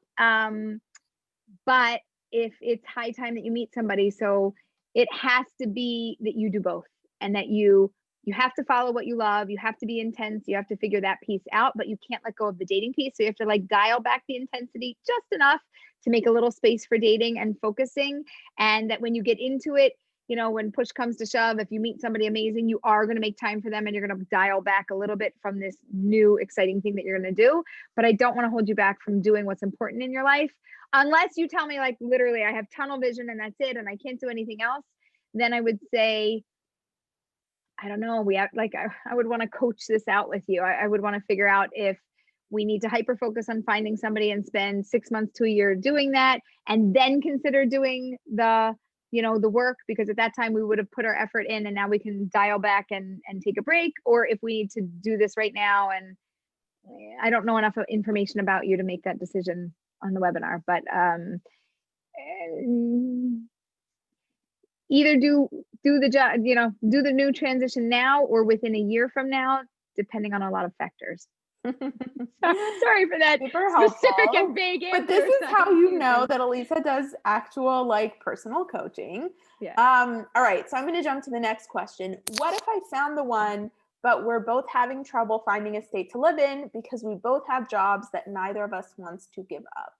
But if it's high time that you meet somebody, so it has to be that you do both, and that you have to follow what you love. You have to be intense. You have to figure that piece out, but you can't let go of the dating piece. So you have to like dial back the intensity just enough to make a little space for dating and focusing. And that when you get into it, when push comes to shove, if you meet somebody amazing, you are going to make time for them, and you're going to dial back a little bit from this new exciting thing that you're going to do. But I don't want to hold you back from doing what's important in your life. Unless you tell me like literally I have tunnel vision and that's it and I can't do anything else, then I would say, I don't know, I would want to coach this out with you. I would want to figure out if we need to hyper focus on finding somebody and spend 6 months to a year doing that, and then consider doing the work, because at that time we would have put our effort in and now we can dial back and take a break, or if we need to do this right now. And I don't know enough information about you to make that decision on the webinar, but either do the job, do the new transition now or within a year from now, depending on a lot of factors. Sorry for that super specific helpful and vague answer. But this is how you know that Aleeza does actual personal coaching. Yeah. All right, so I'm going to jump to the next question. What if I found the one, but we're both having trouble finding a state to live in because we both have jobs that neither of us wants to give up?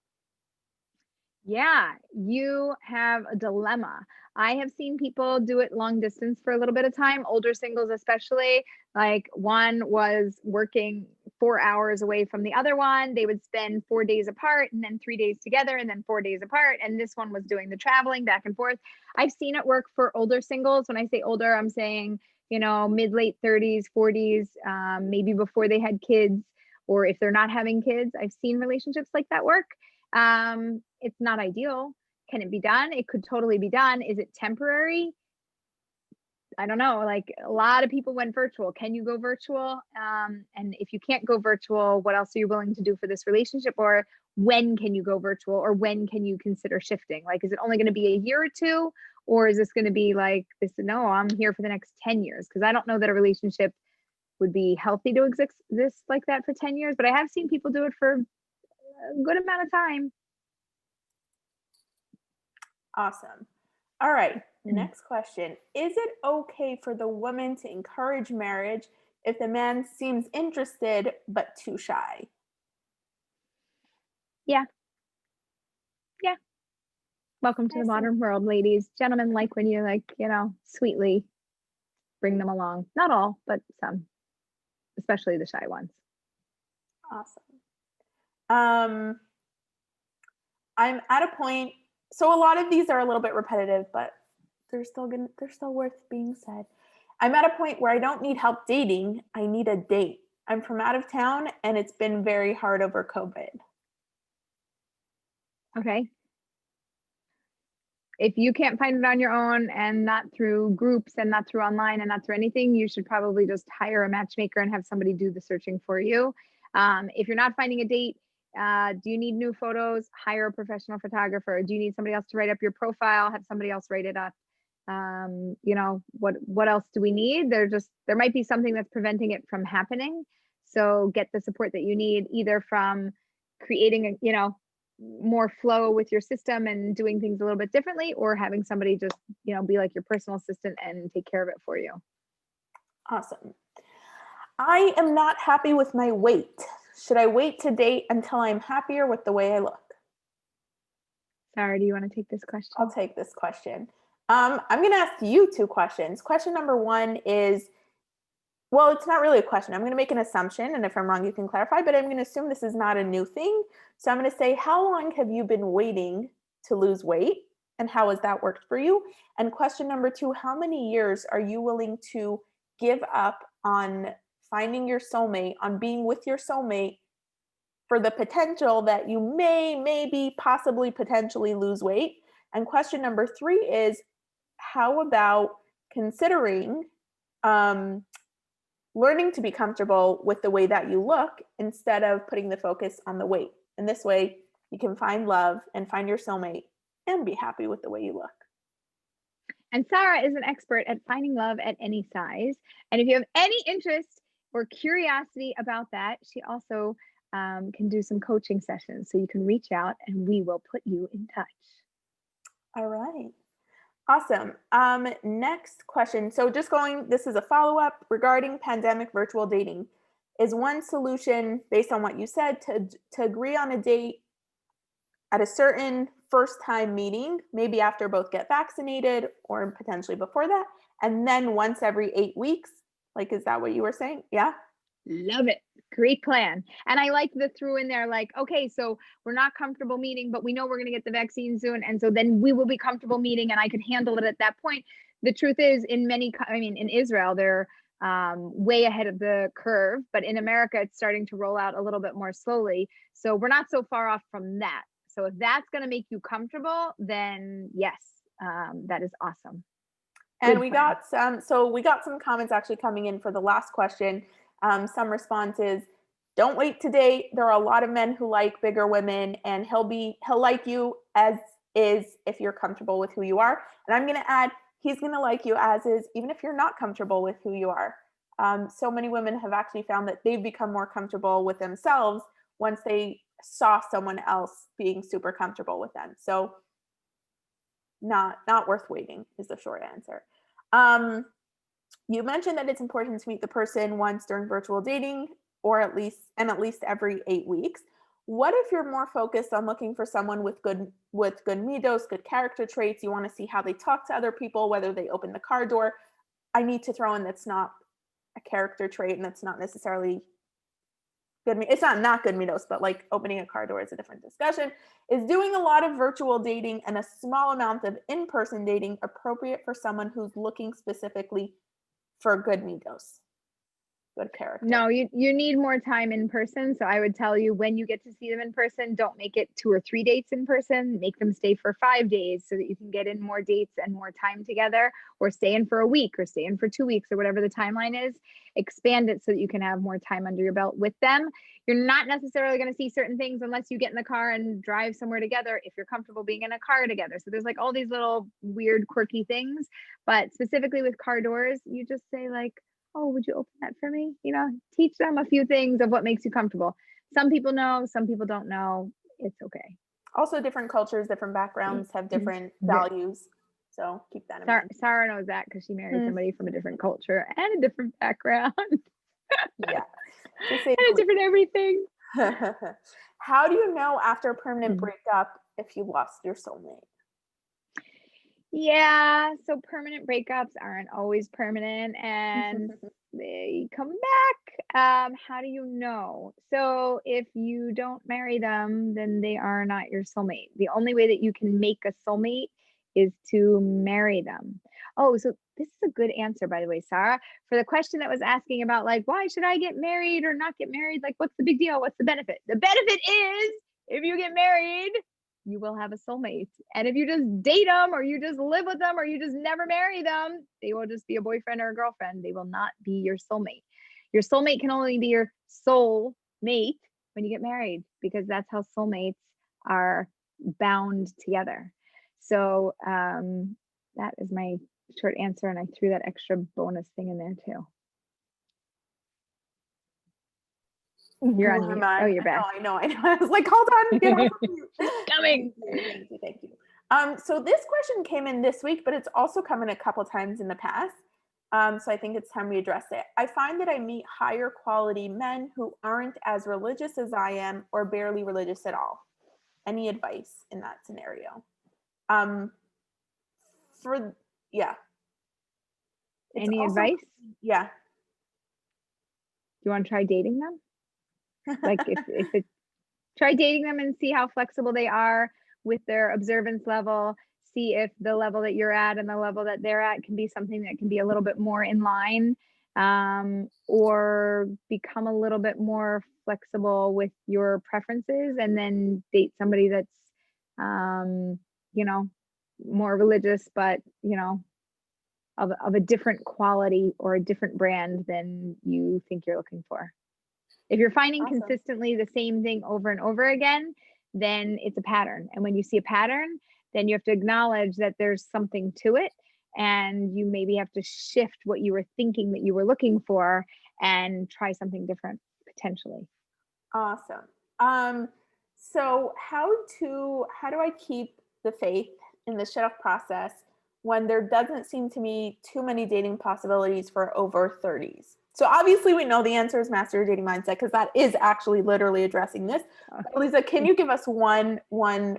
Yeah, you have a dilemma. I have seen people do it long distance for a little bit of time, older singles especially. Like one was working 4 hours away from the other one. They would spend 4 days apart and then 3 days together and then 4 days apart. And this one was doing the traveling back and forth. I've seen it work for older singles. When I say older, I'm saying, mid-late 30s, 40s, maybe before they had kids, or if they're not having kids. I've seen relationships like that work. It's not ideal. Can it be done? It could totally be done. Is it temporary? I don't know. Like a lot of people went virtual. Can you go virtual? And if you can't go virtual, what else are you willing to do for this relationship? Or when can you go virtual? Or when can you consider shifting? Like, is it only going to be a year or two? Or is this going to be like this? No, I'm here for the next 10 years. Because I don't know that a relationship would be healthy to exist like that for 10 years. But I have seen people do it for a good amount of time. Awesome. All right. Next question. Is it okay for the woman to encourage marriage if the man seems interested but too shy? Yeah. Yeah. Welcome to the modern world, ladies. Gentlemen like when you sweetly bring them along. Not all, but some, especially the shy ones. Awesome. I'm at a point, so a lot of these are a little bit repetitive, but they're still worth being said. I'm at a point where I don't need help dating. I need a date. I'm from out of town and it's been very hard over COVID. Okay. If you can't find it on your own and not through groups and not through online and not through anything, you should probably just hire a matchmaker and have somebody do the searching for you. If you're not finding a date, do you need new photos? Hire a professional photographer. Do you need somebody else to write up your profile? Have somebody else write it up. You know, what else do we need? There might be something that's preventing it from happening. So get the support that you need, either from creating a, you know, more flow with your system and doing things a little bit differently, or having somebody just, you know, be like your personal assistant and take care of it for you. Awesome. I am not happy with my weight. Should I wait to date until I'm happier with the way I look? Sarah, do you want to take this question? I'll take this question. I'm going to ask you two questions. Question number one is, well, it's not really a question. I'm going to make an assumption, and if I'm wrong, you can clarify, but I'm going to assume this is not a new thing. So I'm going to say, how long have you been waiting to lose weight, and how has that worked for you? And question number two, how many years are you willing to give up on finding your soulmate, on being with your soulmate, for the potential that you may, maybe, possibly, potentially lose weight? And question number three is, how about considering learning to be comfortable with the way that you look instead of putting the focus on the weight? And this way you can find love and find your soulmate and be happy with the way you look. And Sarah is an expert at finding love at any size. And if you have any interest or curiosity about that, she also can do some coaching sessions. So you can reach out and we will put you in touch. All right. Awesome. Next question. So just going, this is a follow-up regarding pandemic virtual dating. Is one solution, based on what you said, to agree on a date at a certain first time meeting, maybe after both get vaccinated or potentially before that, and then once every 8 weeks? Like, is that what you were saying? Yeah. Love it. Great plan. And I like the threw in there, like, okay, so we're not comfortable meeting, but we know we're going to get the vaccine soon. And so then we will be comfortable meeting and I could handle it at that point. The truth is, in Israel, they're way ahead of the curve, but in America, it's starting to roll out a little bit more slowly. So we're not so far off from that. So if that's going to make you comfortable, then yes, that is awesome. And we got some comments actually coming in for the last question. Some responses: don't wait to date. There are a lot of men who like bigger women, and he'll like you as is if you're comfortable with who you are. And I'm going to add, he's going to like you as is, even if you're not comfortable with who you are. So many women have actually found that they've become more comfortable with themselves once they saw someone else being super comfortable with them. So not worth waiting is the short answer. You mentioned that it's important to meet the person once during virtual dating, or at least every 8 weeks. What if you're more focused on looking for someone with good midos, good character traits? You want to see how they talk to other people, whether they open the car door. I need to throw in that's not a character trait, and that's not necessarily good. It's not good midos, but like opening a car door is a different discussion. Is doing a lot of virtual dating and a small amount of in-person dating appropriate for someone who's looking specifically for good midos, good character? No, you need more time in person. So I would tell you, when you get to see them in person, don't make it 2 or 3 dates in person. Make them stay for 5 days so that you can get in more dates and more time together, or stay in for a week or stay in for 2 weeks or whatever the timeline is. Expand it so that you can have more time under your belt with them. You're not necessarily going to see certain things unless you get in the car and drive somewhere together, if you're comfortable being in a car together. So there's like all these little weird, quirky things. But specifically with car doors, you just say like, oh, would you open that for me? You know, teach them a few things of what makes you comfortable. Some people know, some people don't know. It's okay. Also, different cultures, different backgrounds have different values. So keep that in mind. Sarah knows that because she married somebody from a different culture and a different background. Yeah. And a different everything. How do you know after a permanent breakup if you lost your soulmate? Yeah, so permanent breakups aren't always permanent, and they come back. How do you know? So if you don't marry them, then they are not your soulmate. The only way that you can make a soulmate is to marry them. Oh, so this is a good answer, by the way, Sarah, for the question that was asking about like, why should I get married or not get married? Like, what's the big deal? What's the benefit? The benefit is, if you get married, you will have a soulmate. And if you just date them or you just live with them or you just never marry them, they will just be a boyfriend or a girlfriend. They will not be your soulmate. Your soulmate can only be your soul mate when you get married, because that's how soulmates are bound together. So that is my short answer. And I threw that extra bonus thing in there too. You're on mute. Oh, you're back. I know. I was like, hold on. Get off of mute. Coming. Thank you. So this question came in this week, but it's also come in a couple times in the past. So I think it's time we address it. I find that I meet higher quality men who aren't as religious as I am or barely religious at all. Any advice in that scenario? Any advice? Yeah. You want to try dating them? Like if it, try dating them and see how flexible they are with their observance level. See if the level that you're at and the level that they're at can be something that can be a little bit more in line, or become a little bit more flexible with your preferences, and then date somebody that's, more religious, but, of a different quality or a different brand than you think you're looking for. If you're finding consistently the same thing over and over again, then it's a pattern. And when you see a pattern, then you have to acknowledge that there's something to it. And you maybe have to shift what you were thinking that you were looking for and try something different potentially. Awesome. So how do I keep the faith in the shut off process when there doesn't seem to be too many dating possibilities for over 30s? So obviously we know the answer is master your dating mindset, because that is actually literally addressing this. Aleeza, can you give us one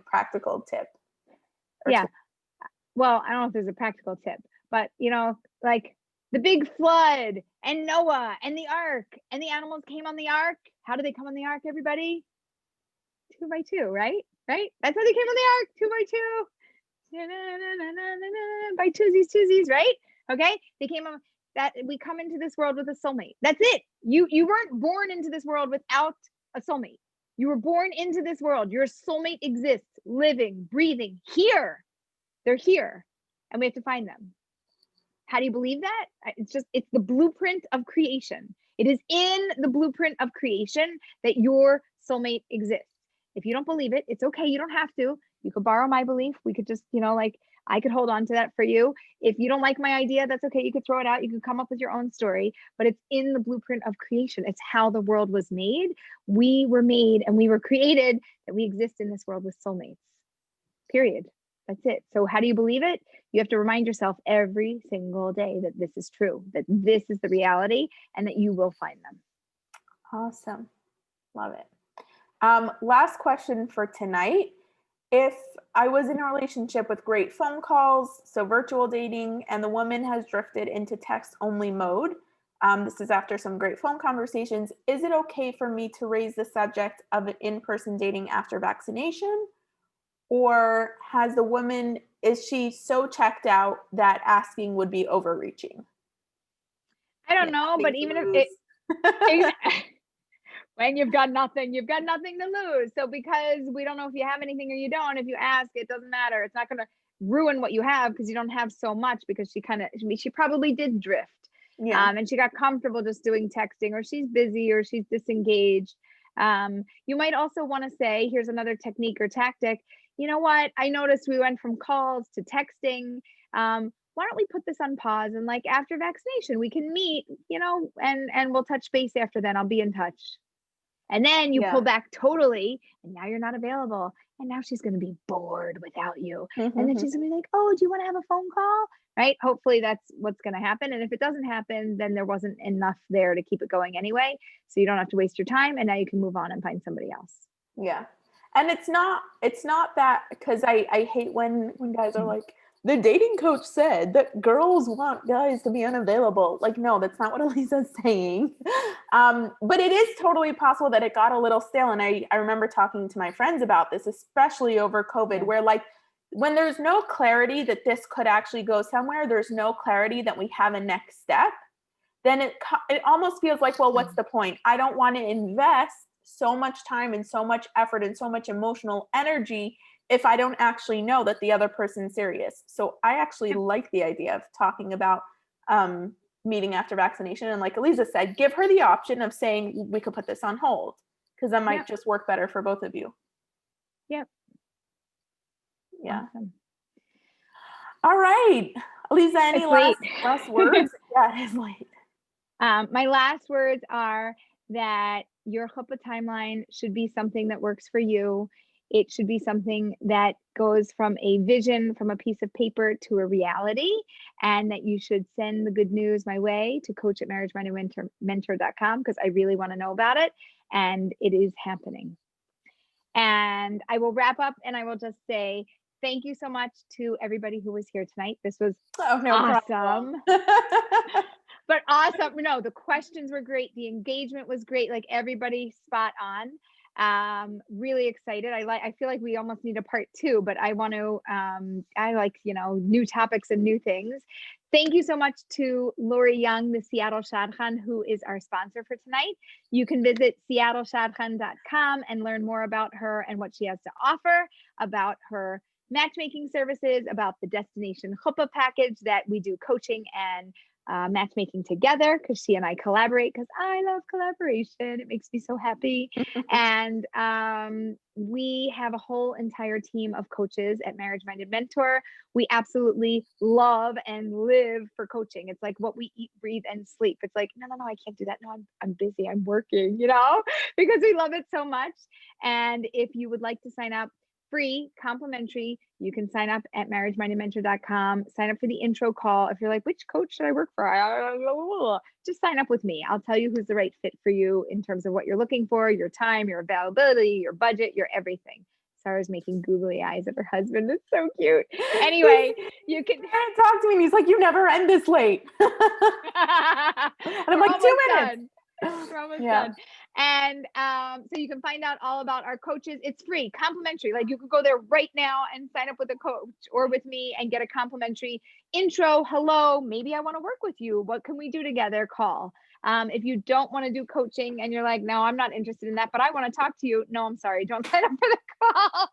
practical tip? Yeah. Well, I don't know if there's a practical tip, but like the big flood and Noah and the ark and the animals came on the ark. How did they come on the ark, everybody? 2 by 2, right? Right? That's how they came on the ark, 2 by 2. By twosies, right? Okay. They came on that. We come into this world with a soulmate. That's it. You weren't born into this world without a soulmate. You were born into this world. Your soulmate exists, living, breathing here. They're here, and we have to find them. How do you believe that? It's the blueprint of creation. It is in the blueprint of creation that your soulmate exists. If you don't believe it, it's okay. You don't have to. You could borrow my belief. We could just, I could hold on to that for you. If you don't like my idea, that's okay. You could throw it out. You can come up with your own story, but it's in the blueprint of creation. It's how the world was made. We were made and we were created that we exist in this world with soulmates, period. That's it. So how do you believe it? You have to remind yourself every single day that this is true, that this is the reality, and that you will find them. Awesome. Love it. Last question for tonight. If I was in a relationship with great phone calls, so virtual dating, and the woman has drifted into text-only mode, this is after some great phone conversations, is it okay for me to raise the subject of in-person dating after vaccination? Or is she so checked out that asking would be overreaching? I don't know, but even if when you've got nothing to lose. So because we don't know if you have anything or you don't, if you ask, it doesn't matter. It's not going to ruin what you have because you don't have so much, because she probably did drift. Yeah. And she got comfortable just doing texting, or she's busy, or she's disengaged. You might also want to say, here's another technique or tactic. You know what? I noticed we went from calls to texting. Why don't we put this on pause, and like after vaccination, we can meet, and we'll touch base after then. I'll be in touch. And then you pull back totally, and now you're not available. And now she's going to be bored without you. Mm-hmm. And then she's going to be like, oh, do you want to have a phone call? Right? Hopefully that's what's going to happen. And if it doesn't happen, then there wasn't enough there to keep it going anyway. So you don't have to waste your time. And now you can move on and find somebody else. Yeah. And it's not that, because I hate when guys are like, the dating coach said that girls want guys to be unavailable. Like, no, that's not what Aleeza's saying. But it is totally possible that it got a little stale. And I remember talking to my friends about this, especially over COVID, where like, when there's no clarity that this could actually go somewhere, there's no clarity that we have a next step, then it almost feels like, well, what's the point? I don't want to invest so much time and so much effort and so much emotional energy if I don't actually know that the other person's serious. So I actually like the idea of talking about meeting after vaccination. And like Aleeza said, give her the option of saying we could put this on hold, because that might just work better for both of you. Yep. Yeah. Awesome. All right. Aleeza, any last words? Yeah, it's late. My last words are that your chuppah timeline should be something that works for you. It should be something that goes from a vision, from a piece of paper to a reality, and that you should send the good news my way to coach@marriagemindedmentor.com, because I really want to know about it, and it is happening. And I will wrap up and I will just say thank you so much to everybody who was here tonight. This was awesome. But awesome. No, the questions were great. The engagement was great. Like everybody spot on. Really excited. I feel like we almost need a part 2, but I want to, I like, new topics and new things. Thank you so much to Lori Young, the Seattle Shadchan, who is our sponsor for tonight. You can visit seattleshadchan.com and learn more about her and what she has to offer, about her matchmaking services, about the Destination Chuppah package that we do coaching and matchmaking together, because she and I collaborate, because I love collaboration. It makes me so happy. And we have a whole entire team of coaches at Marriage Minded Mentor. We absolutely love and live for coaching. It's like what we eat, breathe, and sleep. It's like, no, I can't do that. No, I'm busy. I'm working, because we love it so much. And if you would like to sign up, free, complimentary, you can sign up at marriagemindedmentor.com. Sign up for the intro call. If you're like, which coach should I work for? Just sign up with me. I'll tell you who's the right fit for you in terms of what you're looking for, your time, your availability, your budget, your everything. Sarah's making googly eyes at her husband. It's so cute. Anyway, you can talk to me and he's like, you never end this late. And I'm like, 2 minutes. We're almost done. And so you can find out all about our coaches. It's free, complimentary. Like you could go there right now and sign up with a coach or with me and get a complimentary intro. Hello, maybe I want to work with you. What can we do together? Call. If you don't want to do coaching and you're like, no, I'm not interested in that, but I want to talk to you. No, I'm sorry. Don't sign up for the call.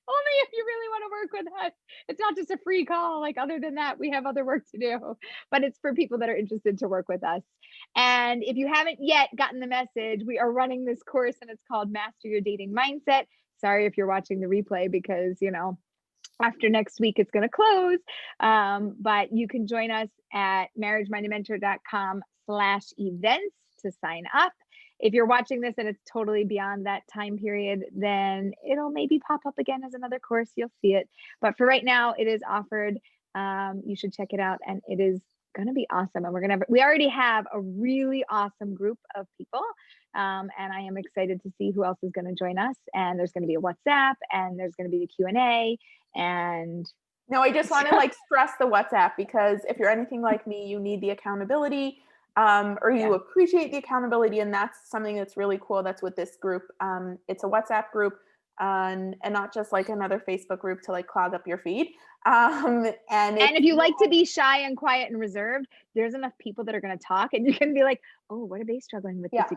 Only if you really want to work with us. It's not just a free call. Like other than that, we have other work to do, but it's for people that are interested to work with us. And if you haven't yet gotten the message, we are running this course and it's called Master Your Dating Mindset. Sorry if you're watching the replay because, after next week, it's going to close. But you can join us at marriagemindedmentor.com/events to sign up. If you're watching this and it's totally beyond that time period, then it'll maybe pop up again as another course. You'll see it. But for right now, it is offered. You should check it out. And it is going to be awesome. And we already have a really awesome group of people. And I am excited to see who else is going to join us. And there's going to be a WhatsApp and there's going to be the Q&A. And no, I just want to stress the WhatsApp, because if you're anything like me, you need the accountability. Or you appreciate the accountability, and that's something that's really cool. That's with this group. It's a WhatsApp group, and not just like another Facebook group to clog up your feed. And if you like to be shy and quiet and reserved, there's enough people that are going to talk, and you can be like, oh, what are they struggling with? Yeah.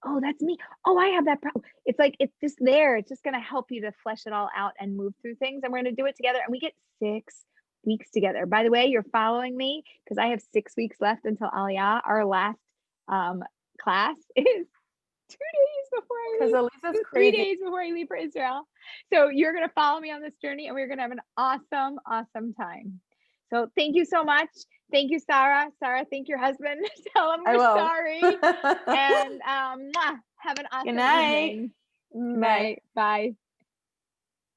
Oh, that's me. Oh, I have that problem. It's like, it's just there. It's just going to help you to flesh it all out and move through things. And we're going to do it together. And we get 6 weeks together. By the way, you're following me because I have 6 weeks left until Aliyah. Our last class is 2 days before I leave. Because Aleeza's crazy. 3 days before I leave for Israel. So you're going to follow me on this journey and we're going to have an awesome, awesome time. So thank you so much. Thank you, Sarah. Sarah, thank your husband. Tell him we're sorry. And have an awesome Good night. evening. Good night. Bye.